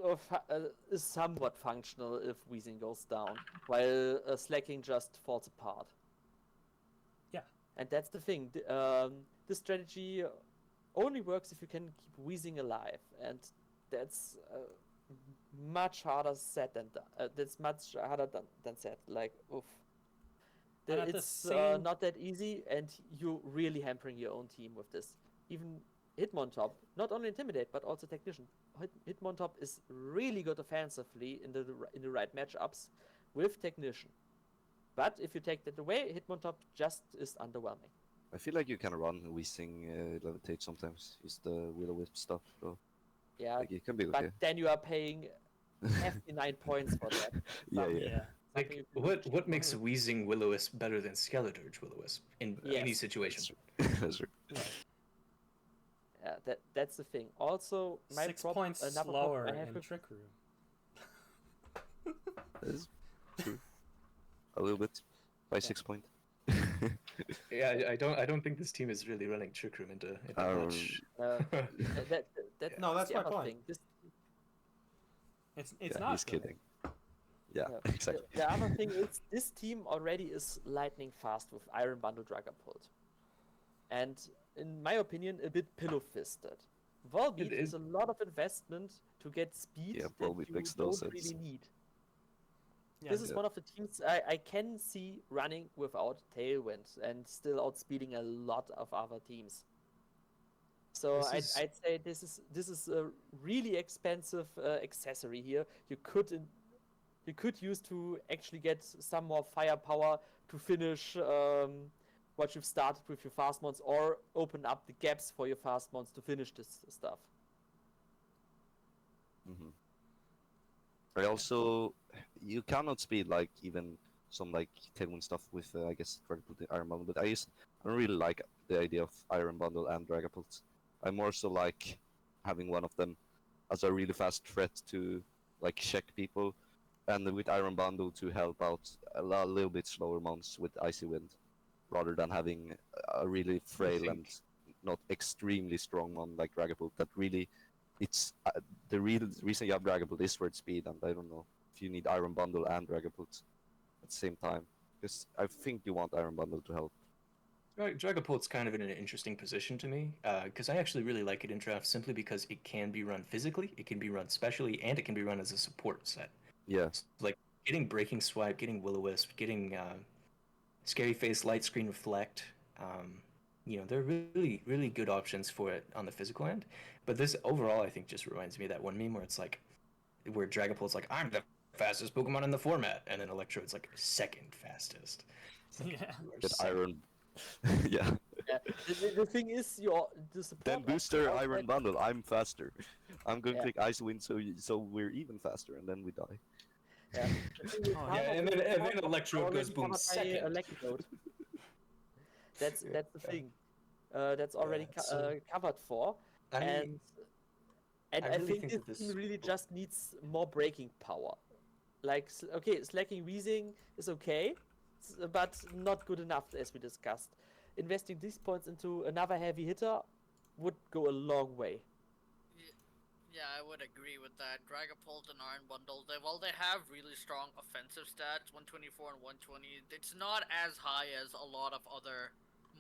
is somewhat functional if Weezing goes down, while slacking just falls apart. Yeah. And that's the thing. This strategy only works if you can keep Weezing alive, and that's much harder said than done. That's much harder than said. Like, oof. And at the It's same- not that easy, and you're really hampering your own team with this. Even Hitmontop, not only Intimidate, but also Technician. Hitmontop is really good offensively in the right matchups with Technician. But if you take that away, Hitmontop just is underwhelming. I feel like you can run Weezing levitate sometimes. Use the Will-O-Wisp stuff. So Yeah, like, it can be okay. but then you are paying hefty 9 points for that. Yeah, Something- yeah. Yeah. something like you what should makes do. Weezing Will-O-Wisp better than Skeledirge Will-O-Wisp in any Yes. situation? That's right. Right. Yeah, that's the thing. Also, my 6 prob- points another slower problem I have in with- Trick Room. That's true. A little bit by 6 points. Yeah, I don't think this team is really running Trick Room into much. That, No, that's the my other point. thing. It's Yeah, not. he's really. kidding. Yeah, Yeah. exactly. The other thing is this team already is lightning fast with Iron Bundle Dragapult. And in my opinion, a bit pillow-fisted. Volbeat is. is a lot of investment to get speed Yeah, that Volbeat you makes no don't sense. really need. Yeah, This is Yeah. one of the teams I can see running without Tailwind and still outspeeding a lot of other teams. So This I'd, is- I'd say this is a really expensive accessory here. You could use to actually get some more firepower to finish what you've started with your fast mons, or open up the gaps for your fast mons to finish this stuff. Hmm. I also, you cannot speed like even some like Tailwind stuff with I guess Dragapult and Iron Bundle, but I don't really like the idea of Iron Bundle and Dragapult. I more so like having one of them as a really fast threat to like check people, and with Iron Bundle to help out a little bit slower mons with Icy Wind, rather than having a really frail think- and not extremely strong mon like Dragapult that really. It's the real reason you have Dragapult is for its speed, and I don't know if you need Iron Bundle and Dragapult at the same time. Because I think you want Iron Bundle to help. Dragapult's kind of in an interesting position to me, because I actually really like it in draft simply because it can be run physically, it can be run specially, and it can be run as a support set. Yeah, Like getting Breaking Swipe, getting Will-O-Wisp, getting Scary Face, Light Screen Reflect. They're really, really good options for it on the physical end. But this overall, I think, just reminds me of that one meme where it's like, where Dragapult's like, I'm the fastest Pokemon in the format, and then Electrode's like second fastest. It's like, Yeah. you are get second. Iron. Yeah. Yeah, the thing is, the support. Then booster outside- Iron Bundle. I'm faster. I'm going to Yeah. click Ice Wind so we're even faster, and then we die. Yeah, the thing is, Oh, half yeah, of and the then support Electrode already goes boom covered by second. Electrode. That's the Yeah. thing. That's already Yeah, so- covered for, and I I really think think this that this- team really just needs more breaking power. Like, okay, slacking Weezing is okay, but not good enough, as we discussed. Investing these points into another heavy hitter would go a long way. Yeah, I would agree with that. Dragapult and Iron Bundle, they have really strong offensive stats, 124 and 120. It's not as high as a lot of other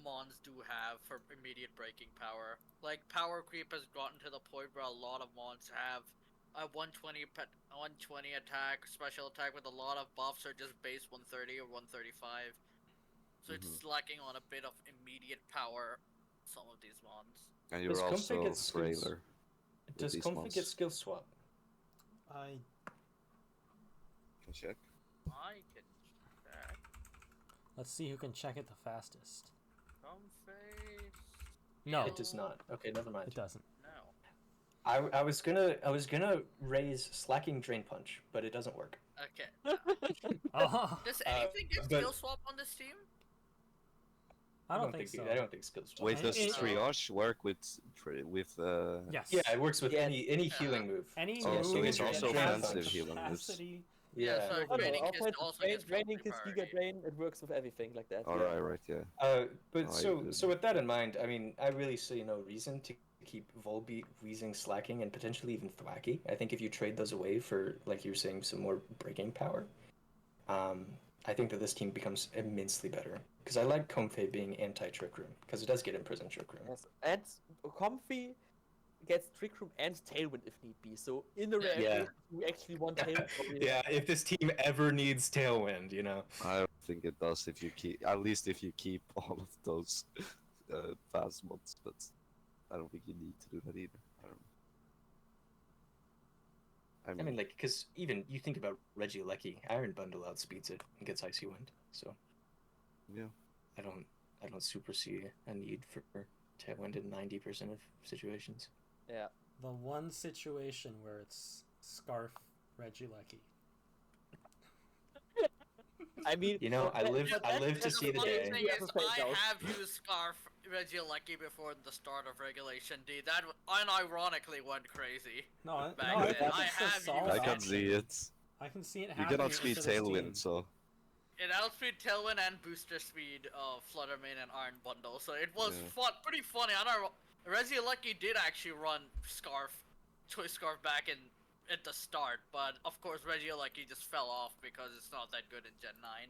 mons do have for immediate breaking power. Like, power creep has gotten to the point where a lot of mons have a 120 attack, special attack with a lot of buffs, or just base 130 or 135. So it's lacking on a bit of immediate power, some of these mons. And Does you're Comfy also get skills? frailer. Does these Comfy mons. get skill swap? I Can check. I can check. let's see who can check it the fastest. Come face. No, It does not. Okay, never mind. it doesn't. No. I was gonna raise slacking drain punch, but it doesn't work. Okay. Oh, Does anything get but- skill swap on this team? I don't think so. I don't think skills. Wait, does It- triage work with Yes. Yeah, it works with Yeah. any healing move. Any Oh, move so it's that also has offensive healing moves. capacity- Yeah, so No, draining no, is offensive also drain, gets draining monthly his giga priority. drain, it works with everything like that. All yeah. right, yeah. But Oh, so you- so with that in mind, I mean, I really see no reason to keep Volbeat, Weezing, Slacking, and potentially even Thwacky. I think if you trade those away for, like you were saying, some more breaking power, I think that this team becomes immensely better. Because I like Comfey being anti-Trick Room, because it does get imprisoned Trick Room. Yes. And Comfy gets Trick Room and Tailwind if need be. So in the rare Yeah. case, we actually want Tailwind. Yeah, if this team ever needs Tailwind, you know. I don't think it does if you keep, at least if you keep all of those fast mods, but I don't think you need to do that either. I don't know. I mean, like, because even you think about Regieleki, Iron Bundle outspeeds it and gets Icy Wind. So yeah. I don't super see a need for Tailwind in 90% of situations. Yeah. The one situation where it's Scarf Regieleki. I mean, You know, I live to And see the funny day. thing is, Episode I goes. have used Scarf Regieleki before the start of Regulation D. That unironically went crazy. No, Back no, then, that's I a have solid I used can option. see it. I can see it You happening. cannot speed for this team. Tailwind, so It outspeed Tailwind and booster speed of Fluttermane and Iron Bundle, so it was Yeah. pretty funny. I know Regieleki did actually run Choice Scarf back at the start, but of course Regieleki just fell off because it's not that good in Gen 9.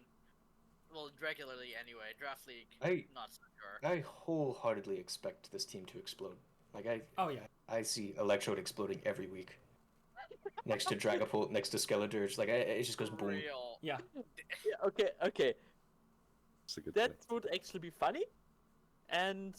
Well, regularly anyway. Draft League, not so sure. I wholeheartedly expect this team to explode. Like Oh yeah. I see Electrode exploding every week. Next to Dragapult, next to Skeledirge, like it just goes boom. Real. Yeah. Yeah, okay. it's a good That point. would actually be funny. And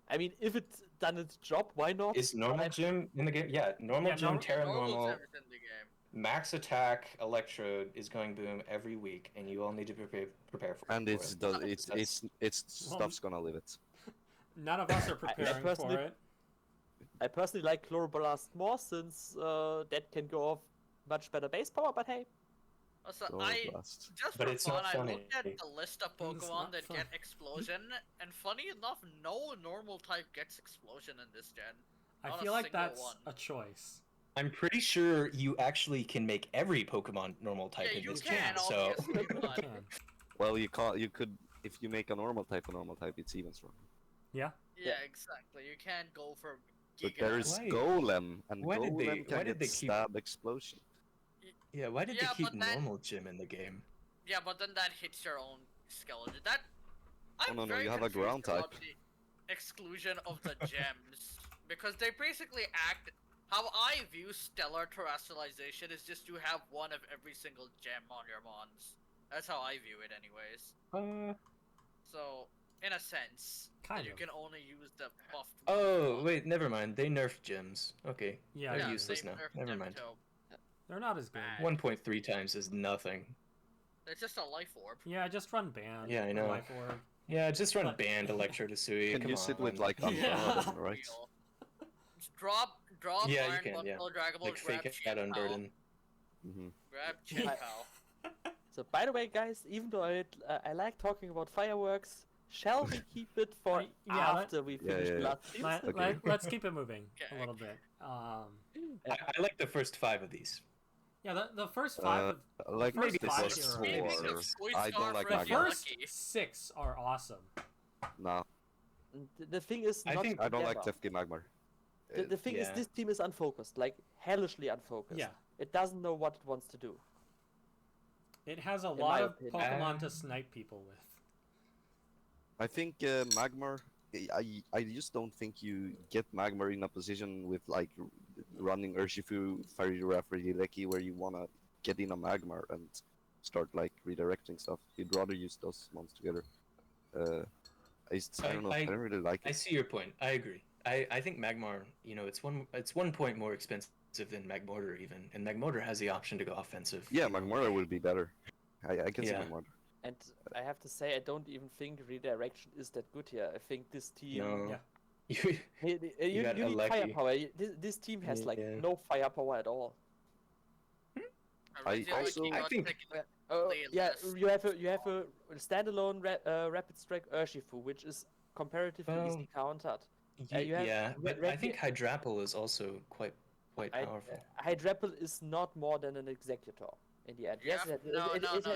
I mean, if it's done its job, why not? Is normal gym in the game? Yeah, normal Yeah, gym, Terra Normal's normal, everything in the game. max attack, Electrode is going boom every week, and you all need to prepare for And it. it's does it's stuff's gonna live it. None of us are preparing personally- for it. I personally like Chloroblast more since that can go off much better base power, but hey. Also, Oh, blast. just But for it's fun, not I funny. looked at the list of It's Pokemon not that fun. get Explosion, and funny enough, no normal type gets Explosion in this gen. I Not a feel like single that's one. a choice. I'm pretty sure you actually can make every Pokemon normal type Yeah, in you this can, game. So obviously, You but can. Well, you can't. You could if you make a normal type, it's even stronger. Yeah. yeah, exactly. You can't go for But Giga. there's Why- Golem, and why did Golem they- can why get did they keep- stab explosion. yeah, why did Yeah, they keep but then- normal gym in the game? Yeah, but then that hits your own skeleton. That I'm no, very you have a confused ground about type. the exclusion of the gems because they basically act. How I view stellar terrestrialization is just you have one of every single gem on your mons. That's how I view it, anyways. So, in a sense, Kind you of. can only use the buffed. Oh ones. wait, never mind. They nerfed gyms. Okay, Yeah. they're yeah, useless they now. nerfed Never them mind. too. They're not as good. Bad. 1.3 times is nothing. It's just a life orb. Yeah, just run band. Yeah, I or know. Life Orb. Yeah, just run But- band Electrodesui. Can Come use it on. with like Yeah. Unburden, right? Real. Just drop Yeah, you Iron can, yeah. Bundle, Dragon Ball, like fake grab it out Chimpao. Unburden. Mm-hmm. Grab Chimpao. So by the way, guys, even though I like talking about fireworks, shall we keep it for Yeah, after we Yeah, finish yeah, yeah. Blood Seals? Okay. Let's keep it moving Okay. a little bit. I like the first 5 of these. Yeah, the first five. Like First the five first are Maybe awesome. the four. Voice I don't Scarf like the Regieleki. Magma. first 6 are awesome. No, The thing is, I not think- I don't like together. Tefki Magmar. The thing is, Yeah. this team is unfocused, like hellishly unfocused. Yeah. It doesn't know what it wants to do. It has a In lot my of opinion. Pokemon to snipe people with. I think Magmar. I just don't think you get Magmar in a position with like running Urshifu, Fairy Regieleki where you wanna get in a Magmar and start like redirecting stuff. You'd rather use those mons together. I don't know. I don't really like I it. see your point. I agree. I think Magmar, it's one point more expensive than Magmortar even, and Magmortar has the option to go offensive. Yeah, Magmar would be better. I can see Yeah. Magmar. And I have to say, I don't even think redirection is that good here. I think this team No. Yeah. You got a need lucky. firepower. This team has like Yeah. no firepower at all. I think- Yeah, you have a standalone rapid strike Urshifu, which is comparatively Well, easily countered. you have yeah, but I Reggie- think Hydrapple is also quite powerful. Hydrapple is not more than an executor in the end. Yeah, Yes, no.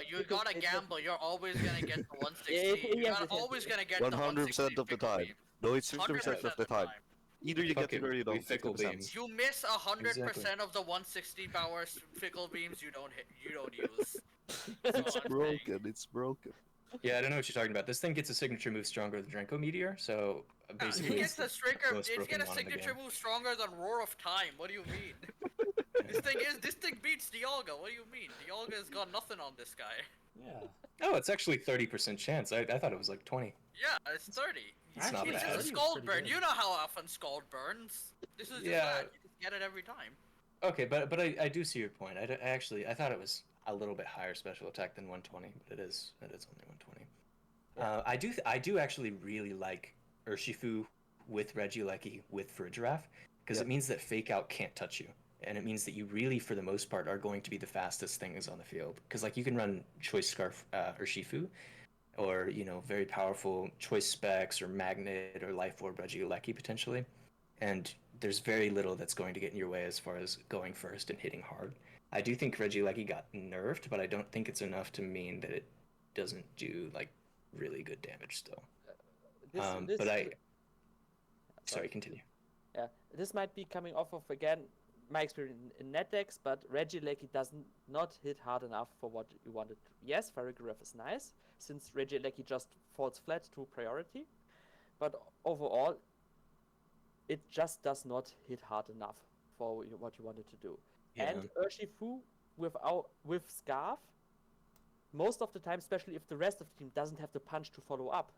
You gotta gamble. You're always gonna get the 160. You're always gonna get the 100% of the fickle time. beam. No, it's 50% of the time. Either you get it or you don't. Fickle 50%. beams. You miss 100% Exactly. of the 160 power fickle beams you don't hit. You don't use. It's I'm saying. broken. It's broken. Yeah, I don't know what you're talking about. This thing gets a signature move stronger than Drenko Meteor, so basically It it's gets a the most It's broken got a one in the signature game. move stronger than Roar of Time. What do you mean? This thing beats Dialga. What do you mean? Dialga's got nothing on this guy. Yeah. Oh, it's actually 30% chance. I thought it was like 20. Yeah, it's 30. It's not Actually, It's bad. just a 30 is Scald pretty burn. good. You know how often Scald burns. This is just Yeah. that. You just get it every time. Okay, but I do see your point. I thought it was a little bit higher special attack than 120, but it is only 120. I do actually really like Urshifu with Regieleki with Fridgeraff because it means that Fake Out can't touch you, and it means that you really, for the most part, are going to be the fastest things on the field. Because like you can run Choice Scarf Urshifu, or very powerful Choice Specs or Magnet or Life Orb Regieleki potentially, and there's very little that's going to get in your way as far as going first and hitting hard. I do think Regieleki got nerfed, but I don't think it's enough to mean that it doesn't do like really good damage still. Sorry, continue. Yeah, this might be coming off of again my experience in net decks, but Regieleki does not hit hard enough for what you wanted. Yes, Farigiraf is nice since Regieleki just falls flat to priority, but overall, it just does not hit hard enough for what you wanted to do. Yeah. And Urshifu with Scarf, most of the time, especially if the rest of the team doesn't have the punch to follow up,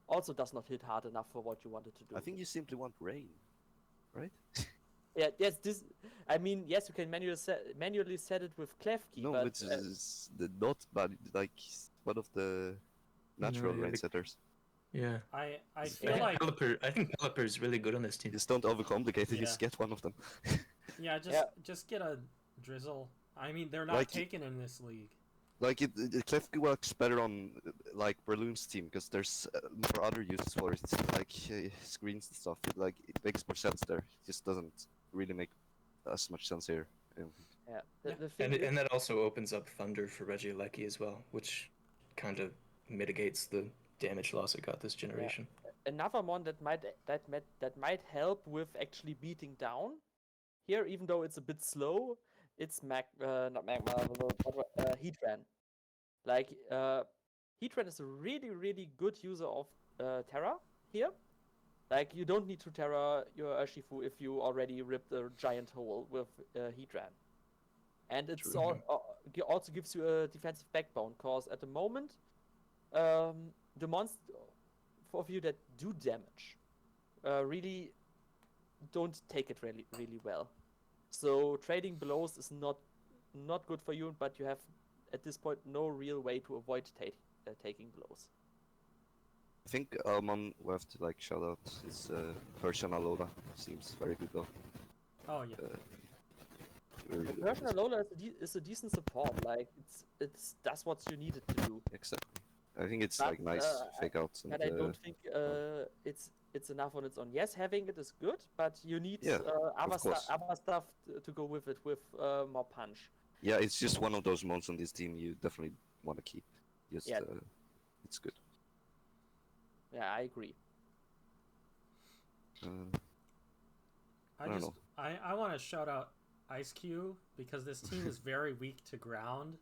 also does not hit hard enough for what you wanted to do. I think you simply want rain, right? Yeah, yes, yes, you can manually set it with Klefki, No, but it's not bad. Like one of the natural No, yeah, rain the- setters. Yeah. I I feel think like I think Pelipper is really good on this team. Just don't overcomplicate it. Yeah. Just get one of them. yeah, just get a drizzle. I mean, they're not Like- taken in this league. Like Klefki works better on like Breloom's team because there's more other uses for it, like screens and stuff. It makes more sense there. It just doesn't really make as much sense here. yeah, the thing And is, that also opens up Thunder for Regieleki as well, which kind of mitigates the damage loss it got this generation. another one that might help with actually beating down here, even though it's a bit slow. It's not Magma, Heatran. Like Heatran is a really good user of Terra here. Like you don't need to Terra your Urshifu if you already ripped a giant hole with Heatran. And it's True. also gives you a defensive backbone, cause at the moment, the monster of you that do damage really don't take it really well. So trading blows is not good for you, but you have at this point no real way to avoid taking blows. I think Alman will have to like shout out his Persian Alola. Seems very good though. Oh yeah. Persian Alola is a decent support. Like that's what you needed to do. Exactly. I think it's But, like nice fake outs and But I don't think it's enough on its own. Yes, having it is good, but you need Yeah, other course. stuff to go with it with more punch. yeah, it's just one of those mons on this team you definitely want to keep. Just Yeah. it's good. Yeah, I agree. I don't know. I want to shout out Ice Cube because this team is very weak to ground.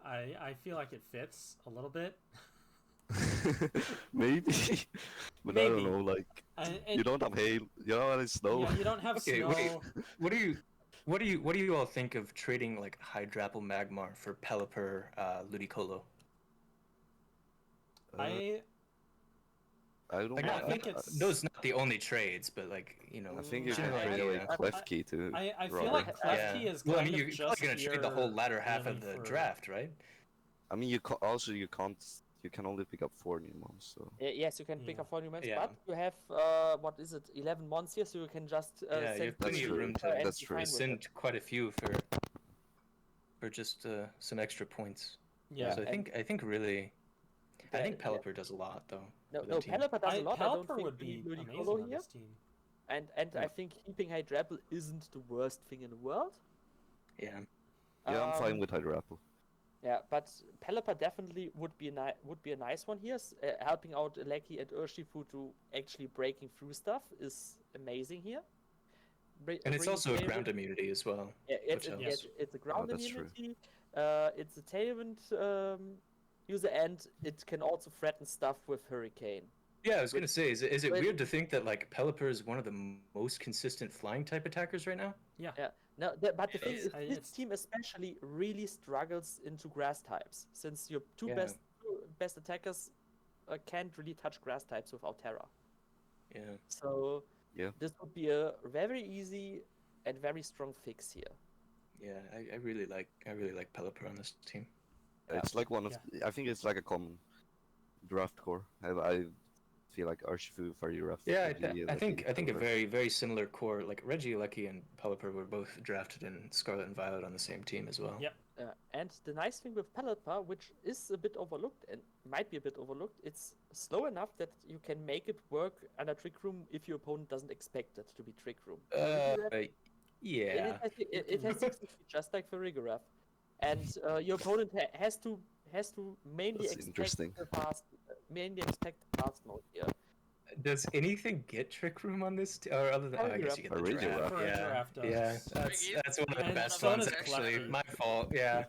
I feel like it fits a little bit. Maybe, but I don't know. Like And you don't have hail, you don't have snow. yeah, you don't have Okay, snow. wait. What do you all think of trading like Hydrapple Magmar for Pelipper Ludicolo? I don't. Like, I know. think it's- those not the only trades, but like I think you can generally, trade away yeah. Klefki to. I feel Robert. like Klefki is Well, I kind mean, of you're just probably gonna trade the whole latter half of really the for- draft, right? I mean, you can't you can only pick up 4 new months. So Yes, you can pick Yeah. up 4 new months, Yeah. but you have what is it, 11 months here, so you can just Yeah, you send have plenty of true. room and That's be true. fine to with it. send quite a few for just some extra points. Yeah. So I think really, I Yeah, think yeah. Pelipper does a lot though. No, for no, that team. Pelipper does a lot. I don't Pelipper think would we be need Ludicolo amazing on here. this team. And Yeah. I think keeping Hydrapple isn't the worst thing in the world. Yeah. yeah, I'm fine Um, with Hydro Apple. Yeah, but Pelipper definitely would be a nice one here. Helping out Lecky and Urshifu to actually breaking through stuff is amazing here. And it's Bringing also a Tailwind- ground immunity as well. Yeah, which helps. it's a ground that's true. immunity. It's a Tailwind user, and it can also threaten stuff with Hurricane. Yeah, I was gonna say, is it But- weird to think that like Pelipper is one of the most consistent flying type attackers right now? No, but the thing is, I- this it's- team especially really struggles into grass types, since your two Yeah. best attackers can't really touch grass types without Terra. Yeah. So Yeah. this would be a very easy and very strong fix here. Yeah, I really like Pelipper on this team. It's like one of I think it's like a common draft core. I feel like Urshifu, very rough. Yeah, I think a very similar core. Like Reggie, Lecky, and Pelipper were both drafted in Scarlet and Violet on the same team as well. Yep. And the nice thing with Pelipper, which is a bit overlooked and might be a bit overlooked, it's slow enough that you can make it work under Trick Room if your opponent doesn't expect it to be Trick Room. Yeah. It has 60 feet, just like for Rigoraf. And your opponent has to mainly That's expect interesting. the fast mode here. Does anything get Trick Room on this? Or other than I guess you get the Regal giraffe. Draft. Yeah, Giraffe does. yeah. That's one of the And best so ones does actually. Klefki. My fault. Yeah.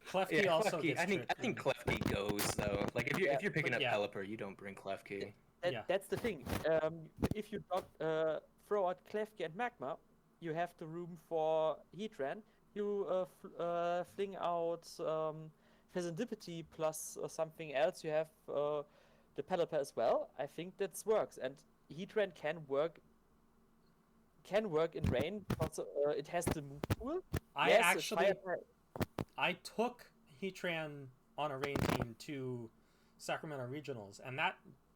Klefki Yeah, also Klefki. gets I think Klefki goes though. Like if you're picking but up yeah. Pelipper, you don't bring Klefki. Yeah. That's the thing. If you don't throw out Klefki and Magma, you have the room for Heatran. You fling out Serendipity plus something else. You have the Pelipper as well. I think that works, and Heatran can work in rain because it has the move pool. I took Heatran on a rain team to Sacramento Regionals, and that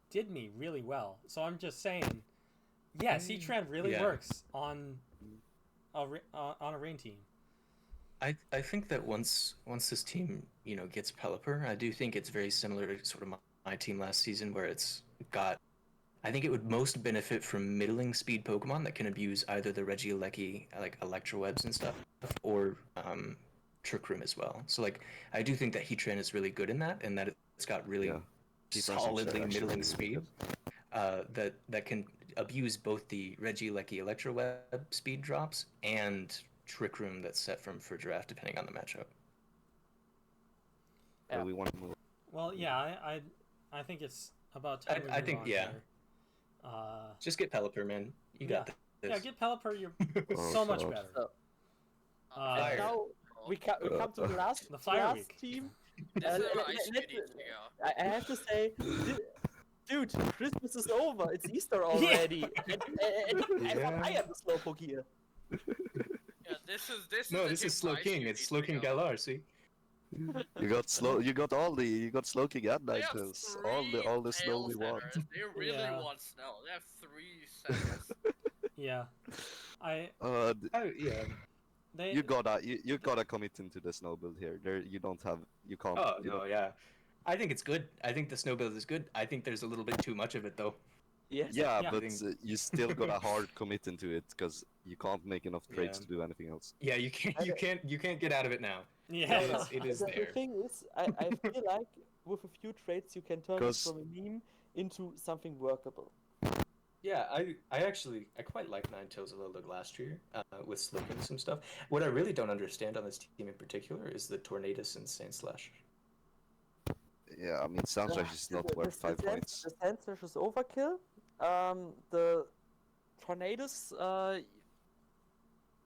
did me really well. So I'm just saying, yes, Heatran really Yeah. works on a rain team. I think that once this team gets Pelipper, I do think it's very similar to sort of my team last season, where it's got. I think it would most benefit from middling speed Pokemon that can abuse either the Regieleki like Electrowebs and stuff, or Trick Room as well. So like I do think that Heatran is really good in that, and that it's got really Yeah. Heatran's solidly actually middling really speed that can abuse both the Regieleki Electroweb speed drops and Trick Room that's set for draft depending on the matchup. Do we want to move? Well, yeah, I think it's about time. I think, yeah. Here. Just get Pelipper, man. You got this. Yeah, get Pelipper. You're Oh, so much God. better. So, Uh, and now we come to the last The Fire last Week. team. This is where Ice let- Cube needs to go. I have to say, dude, Christmas is over. It's Easter already. And I am the slowpoke here. Yeah, this is No, the this team is Slow Ice King. Cube It's needs Slow to King go. Galar, see? You got slow. You got Slow King and They have Ninetales. three All the snow tail we want. centers. They really Yeah. want snow. They have 3 centers. Yeah, Yeah. they you gotta commit into the snow build here. You can't. Oh, you no, don't- yeah. I think it's good. I think the snow build is good. I think there's a little bit too much of it, though. Yes. Yeah, Yeah. but you still gotta hard commit into it because you can't make enough trades Yeah. to do anything else. Yeah, you can't get out of it now. yeah. It is the there. thing is, I feel like with a few trades you can turn it 'Cause- from a meme into something workable. Yeah, I quite like Ninetales a little bit last year with Slowking and some stuff. What I really don't understand on this team in particular is the Tornadus and Sandslash. Yeah, I mean, Soundtrash is not worth 5 points. The Sandslash is overkill. The Tornadoes,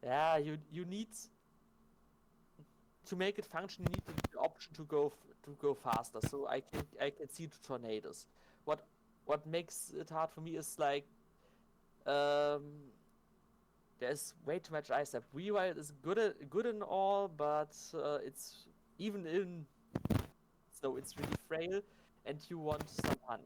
yeah, you need to make it function. You need the option to go faster. So I can see the Tornadoes. What makes it hard for me is like there's way too much ice up. Rewild is good and all, but it's even in snow, it's really frail. and you want some punch.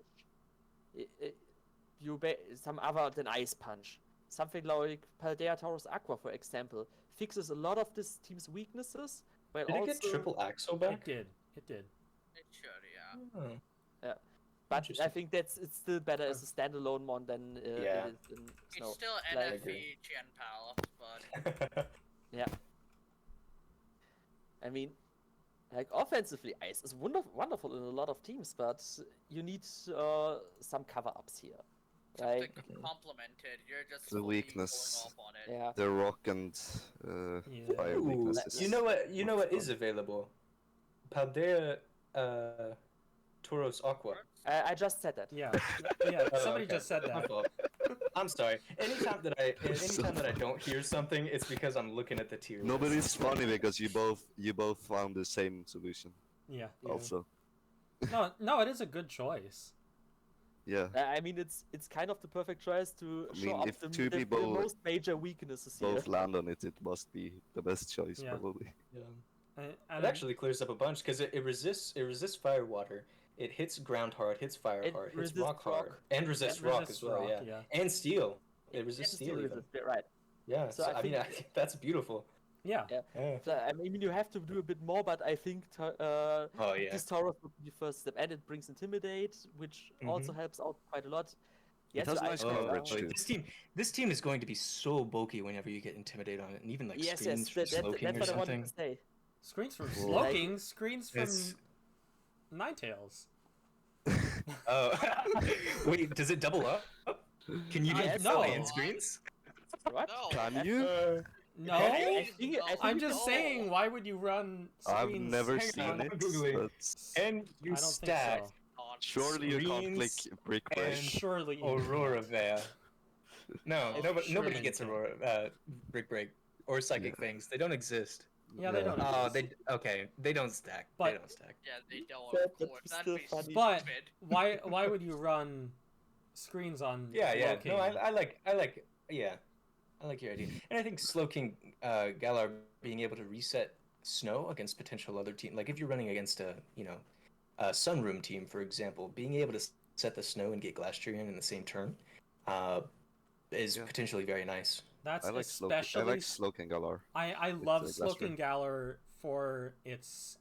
Some other than Ice Punch. Something like Paldea Taurus Aqua, for example, fixes a lot of this team's weaknesses, while Did it also... get triple Axel back? It did. It should, yeah. Oh. Yeah. But I Interesting. think it's still better as a standalone mon than Yeah. it is in Snow. It's still Like- NFE Gen Pal, but Yeah. I mean, like, offensively, Ice is wonderful in a lot of teams, but you need some cover-ups here. just Like, to complement it, you're just The fully weakness. going off on it. yeah. The rock and Yeah. fire Ooh, weaknesses. you know what is available? Paldea Tauros Aqua. I just said that. Yeah. Yeah. Oh, Somebody okay. just said My that. fault. I'm sorry. Anytime that I don't hear something, it's because I'm looking at the tier No, but list. it's funny because you both found the same solution. Yeah. Yeah. Also, No, it is a good choice. yeah. I mean, it's kind of the perfect choice to I show mean, up if the, two the people most major weaknesses here. Both land on it. It must be the best choice, Yeah. probably. Yeah. And It actually clears up a bunch because it resists fire water. It hits ground hard, hits fire It hard, hits resists rock hard, rock. and resists It rock resists as well. rock, Yeah. And steel. It resists Yes, steel it even. is, right. Yeah. So So, I I mean, think- I think that's beautiful. yeah. Yeah. So, I mean, you have to do a bit more, but I think Oh yeah. this Tauros would be the first step, and it brings Intimidate, which also helps out quite a lot. Yes, has so nice I- coverage, too. This team is going to be so bulky whenever you get intimidated on it, and even like Yes, screens yes, from that's smoking or what I wanted something. to say. Screens from Well, Slowking, screens from It's- Ninetales. Oh, wait, does it double up? Can you Yes, get no. cyan screens? What? No, Can you? No, I think I'm it- just saying. Why would you run I've screens? never hang seen on, it. I'm Googling. But And you I don't stack think so. surely you can't click Screens brick break. and- Surely. you Aurora can't. Veil. No, Oh, nobody surely gets you Aurora Brick Break or Psychic Yeah. things. They don't exist. Yeah, they don't. Oh, they don't stack. But- they don't stack. Yeah, they don't. But Of course, it's that'd still be funny. But stupid. why would you run screens on? Yeah, yeah. Slowking? No, I like yeah. I like your idea. And I think Slowking Galar being able to reset snow against potential other team, like if you're running against a Sunroom team, for example, being able to set the snow and get Glastrian in the same turn is Yeah. potentially very nice. That's I like especially. I like Sloke and Galar. I love the Glastrian. Slowking Galar for its.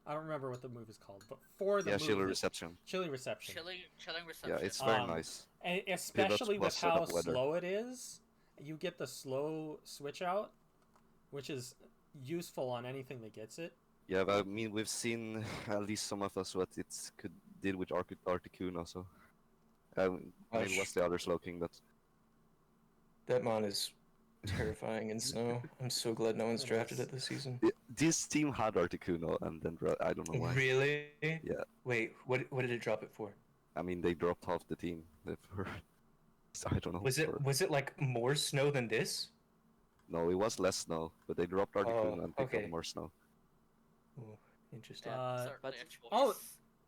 I don't remember what the move is called, but for the Yeah, move, Chiller Reception. Chilly Reception. Chilling Yeah, reception. it's very Um, nice. And especially with plus how setup weather. slow it is, you get the slow switch out, which is useful on anything that gets it. Yeah, but I mean, we've seen at least some of us what it did with Articuno, so. I mean, what's the other Slowking? But That mon is terrifying in snow. I'm so glad no one's It drafted is. it this season. this team had Articuno, and then I don't know why. Really? Yeah. Wait, what did it drop it for? I mean, they dropped half the team. So I don't know. Was it like more snow than this? No, it was less snow, but they dropped Articuno and picked okay. up more snow. Ooh, interesting. Certainly but- a choice. oh,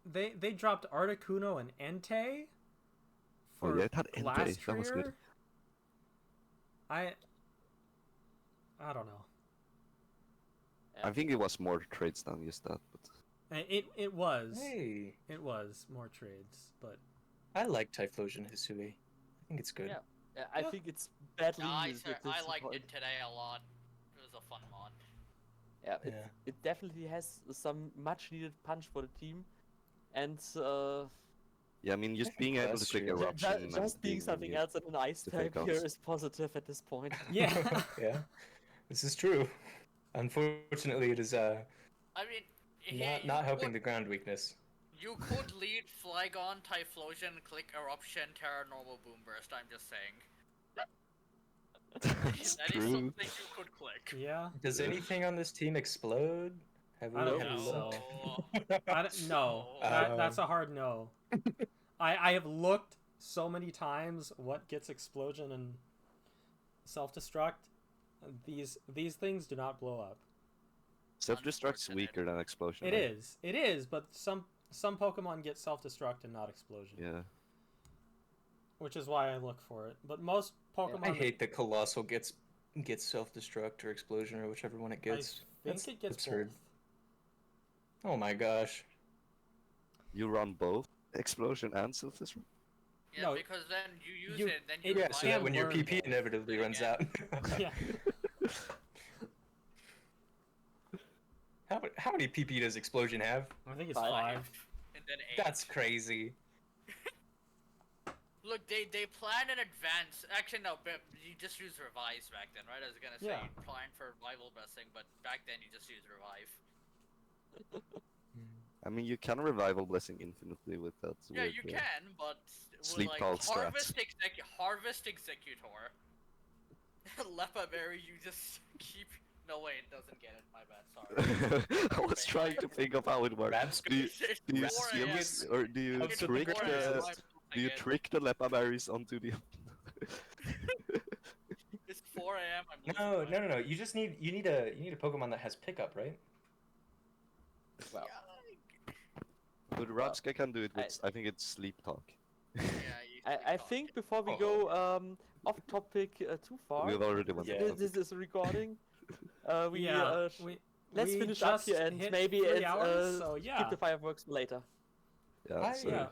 They dropped Articuno and Entei for Oh yeah, it had Entei. That was good. Glastrier? I don't know. I think it was more trades than just that, but It was Hey, more trades, but I like Typhlosion Hisui. I think it's good. Yeah. I Yeah. think it's badly I used at I this liked point. it today a lot. It was a fun mod. Yeah, Yeah. it definitely has some much needed punch for the team, and yeah, I mean, just think being able to that's click true. eruption and just being something immune. else than an ice to type fake here outs. is positive at this point. yeah. Yeah, this is true. Unfortunately, it is I mean, not helping the ground weakness. You could lead Flygon, Typhlosion, click Eruption, Terra Normal Boomburst. I'm just saying. That's That is true. something you could click. Yeah. Does anything on this team explode? Have I don't have think we so. looked? No, that's a hard no. I have looked so many times what gets explosion and self-destruct. These things do not blow up. Self-destruct's Unfortunate. weaker than explosion. It right? is, but some Pokemon get self-destruct and not explosion. Yeah. Which is why I look for it. But most Pokemon, I hate that Colossal gets self-destruct or explosion or whichever one it I gets. think That's it gets absurd. both. Oh my gosh. You run both explosion and selfless run? Yeah, No, because then you use you- it, then it- you Yeah, revive so that can when your learn PP both. inevitably runs out. Yeah. How many PP does Explosion have? I think it's 5. 5. and then 8. That's crazy. Look, they plan in advance. Actually, no, but you just use revives back then, right? I was gonna say Yeah. you plan for revival blessing, but back then you just use revive. I mean, you can revival blessing infinitely with that. Yeah, weird, you can, but with Sleep like cult strat. harvest executor, Lepa Berry, you just keep. No way, it doesn't get it. My bad. Sorry. I was trying to think of how it works. Rabs- Do you, It's do you 4 skill a.m. it, or do you It's trick 4 a.m. the I'm do you losing it. trick the lepa berries onto the? It's 4 a.m. I'm losing No, my- no, no, no. You just need a Pokemon that has pickup, right? Well, But Rabska can do it with I think it's sleep talk. Yeah, I think before we Oh. go off topic too far, We've already went. Yeah. off this topic. is a recording. We Yeah. let's we finish up just here and hit maybe 3 hours, so keep yeah. the fireworks for later. Yeah, so Yeah.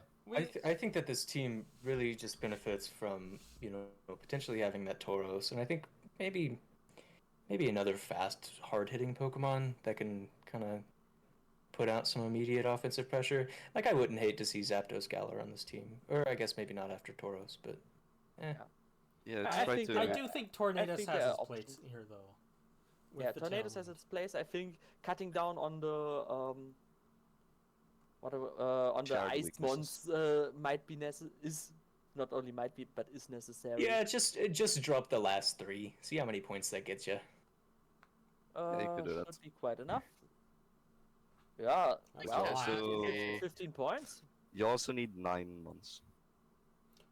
I think that this team really just benefits from potentially having that Tauros, and I think maybe another fast, hard-hitting Pokemon that can kind of put out some immediate offensive pressure. Like I wouldn't hate to see Zapdos Galar on this team, or I guess maybe not after Tauros, but yeah, I try think to. I do think Tornadus think has there its are place here, though. with Yeah, the Tornadus has talent. its place. I think cutting down on the on the Shared ice weaknesses. mons might be is not only might be but is necessary. yeah, just drop the last 3. See how many points that gets you. Yeah, you could do that. Should be quite enough. Yeah, That's wow, a lot. So 15 points. you also need 9 months.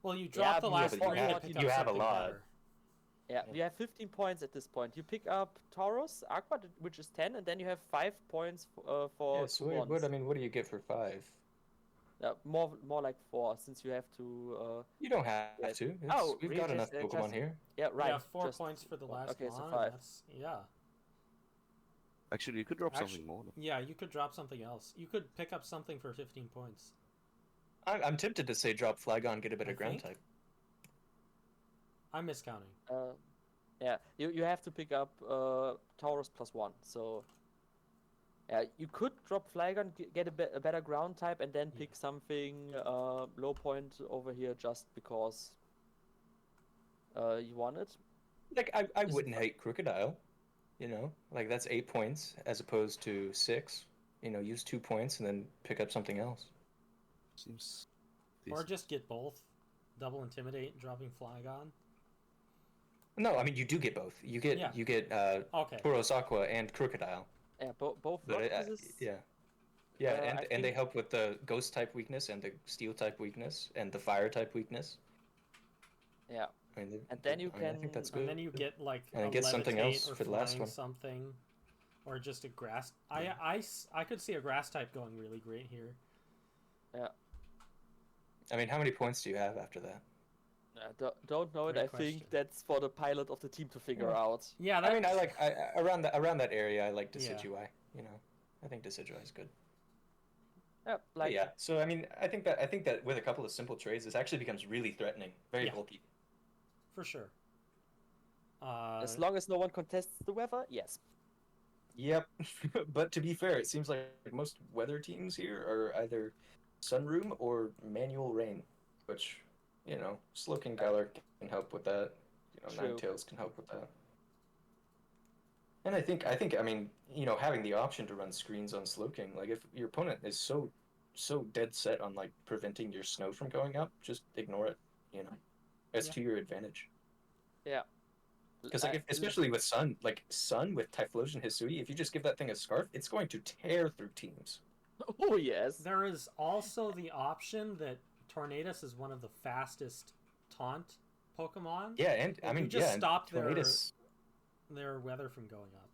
Well, you Yeah, drop the but last you have- 3 you to have- pick you up have a something lot. better. Yeah, you have 15 points at this point. You pick up Taurus, Aqua, which is 10, and then you have 5 points for Yeah, so two what wands. do you get for 5? More like 4, since you have to. You don't have Yeah. to. We've we got just- enough Pokemon just- here. Yeah, right. Yeah, 4 just points for the one. last Okay, so mon. 5. That's, yeah. Actually, you could drop Actu- something more. Yeah, you could drop something else. You could pick up something for 15 points. I'm tempted to say drop Flygon, get a better I ground think. type. I'm miscounting. Yeah, you have to pick up Taurus +1. So yeah, you could drop Flygon, get a better ground type, and then pick something low point over here just because you want it. Like I Is it wouldn't fun? hate Crocodile, like that's 8 points as opposed to 6. Use 2 points and then pick up something else. Seems. Or decent. just get both. Double Intimidate, dropping Flygon. No, I mean you do get both. You get Yeah. Okay. Tauros Aqua and Crocodile. Yeah, both But work. yeah, I and they think- help with the Ghost type weakness and the Steel type weakness and the Fire type weakness. Yeah. I mean, And then you I can- think that's good. And then you get like And a get something Levitate else or for the last flying one. something, or just a grass. I could see a grass type going really great here. I mean, how many points do you have after that? Don't know it. Great I question. think that's for the pilot of the team to figure Yeah. out. Yeah, I mean, around that area. I like Yeah. Decidueye. I think Decidueye is good. Yeah, But like yeah. So I mean, I think that with a couple of simple trades, this actually becomes really threatening, very Yeah. bulky. for sure. as long as no one contests the weather, yes. Yep. But to be fair, it seems like most weather teams here are either Sunroom or Manual Rain, which Slowking Galar can help with that. True. Ninetales can help with that. And I think I mean, having the option to run screens on Slowking, like if your opponent is so dead set on like preventing your snow from going up, just ignore it. It's Yeah. to your advantage. Yeah. Because especially with Sun with Typhlosion Hisui, if you just give that thing a scarf, it's going to tear through teams. Oh yes. There is also the option that Tornadus is one of the fastest taunt Pokemon. Yeah, and I You mean, just and stopped Tornadus, their weather from going up.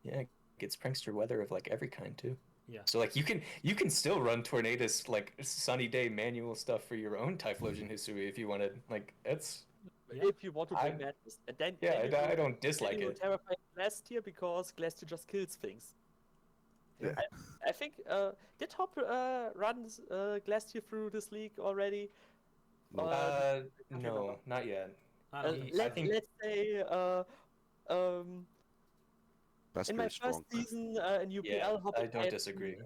yeah, gets prankster weather of like every kind too. Yeah. So like you can still run Tornadus like sunny day manual stuff for your own Typhlosion Hisui if you wanted. Like that's Yeah. If you want to bring madness, and then yeah, then you I will- don't then dislike you will it. terrify Glass tier because Glass tier just kills things. Yeah. I think did Hop run Glastier through this league already? No. I can't remember. No, not yet. I don't think I think- Let's say um, Glastrier in my is strong. first season in UPL, Yeah, Hop I don't had, disagree.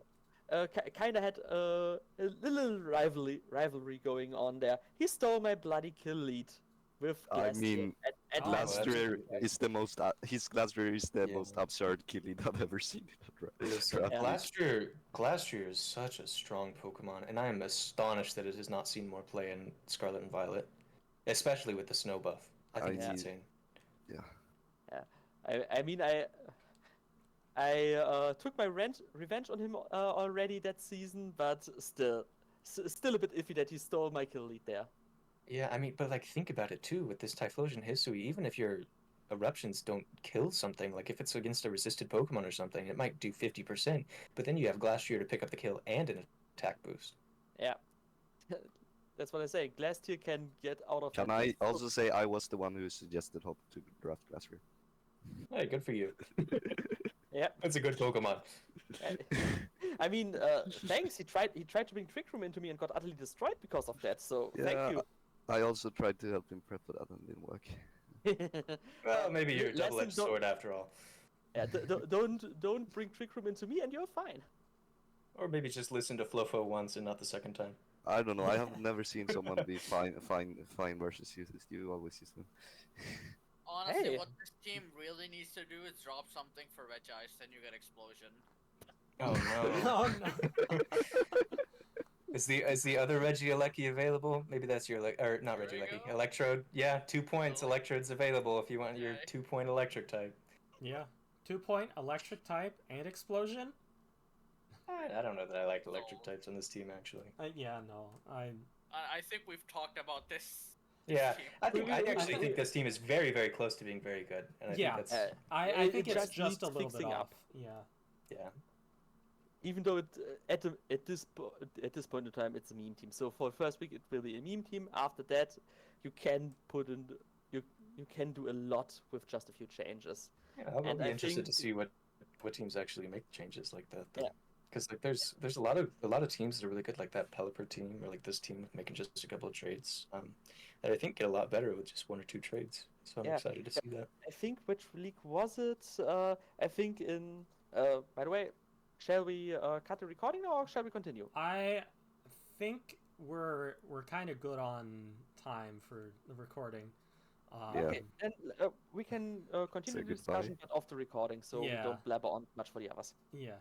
kind of had a little rivalry going on there. He stole my bloody kill lead with I Glastier mean, at Oh, Glastrier that's- is the most. His Glastrier is the Yeah. most absurd kill lead I've ever seen. Listen, Draft league. Glastrier is such a strong Pokemon, and I am astonished that it has not seen more play in Scarlet and Violet, especially with the snow buff. I think it's I- insane. I mean, took my revenge on him already that season, but still a bit iffy that he stole my kill lead there. Yeah, I mean, but like think about it too with this Typhlosion Hisui, even if your eruptions don't kill something, like if it's against a resisted Pokemon or something, it might do 50%, but then you have Glastrier to pick up the kill and an attack boost. Yeah. That's what I say. Glastier can get out of Can it I with- also say I was the one who suggested Hop to draft Glastrier? Hey, good for you. Yeah. That's a good Pokemon. I mean, thanks. He tried to bring Trick Room into me and got utterly destroyed because of that. So Yeah, thank you. I also tried to help him prep for that and it didn't work. Well, maybe you're a Lesson double-edged don't- sword after all. Yeah, don't bring Trick Room into me and you're fine. Or maybe just listen to Fluffo once and not the second time. I don't know. I have never seen someone be fine versus you. You always use them. Honestly, Hey. what this team really needs to do is drop something for Regice, then you get Explosion. Oh no. Oh, no. Is the other Regieleki available? Maybe that's your or not There we Regieleki. go. Electrode. Yeah, 2 points. Elec- Electrode's available if you want your Okay. 2-point electric type. Yeah. 2-point electric type and explosion? I don't know that I like electric No. types on this team actually. Yeah, no. I think we've talked about this. Yeah, team. I think I I actually think- think this team is very, very close to being very good. And I Yeah. think that's I It think it's just just a needs little bit fixing off. up. Yeah. yeah. Even though at this point in time it's a meme team. So for the first week it will be a meme team. After that, you can put in you can do a lot with just a few changes. Yeah, I'll And be I interested to think- see what teams actually make changes like that. Yeah. Because like there's a lot of teams that are really good, like that Pelipper team or like this team making just a couple of trades. That I think get a lot better with just 1 or 2 trades. So I'm Yeah. excited to see that. I think which league was it? I think in. By the way, shall we cut the recording now or shall we continue? I think we're kind of good on time for the recording. Yeah. Okay, then we can continue Say the goodbye. discussion but off the recording, so we Yeah. don't blabber on much for the others. Yeah.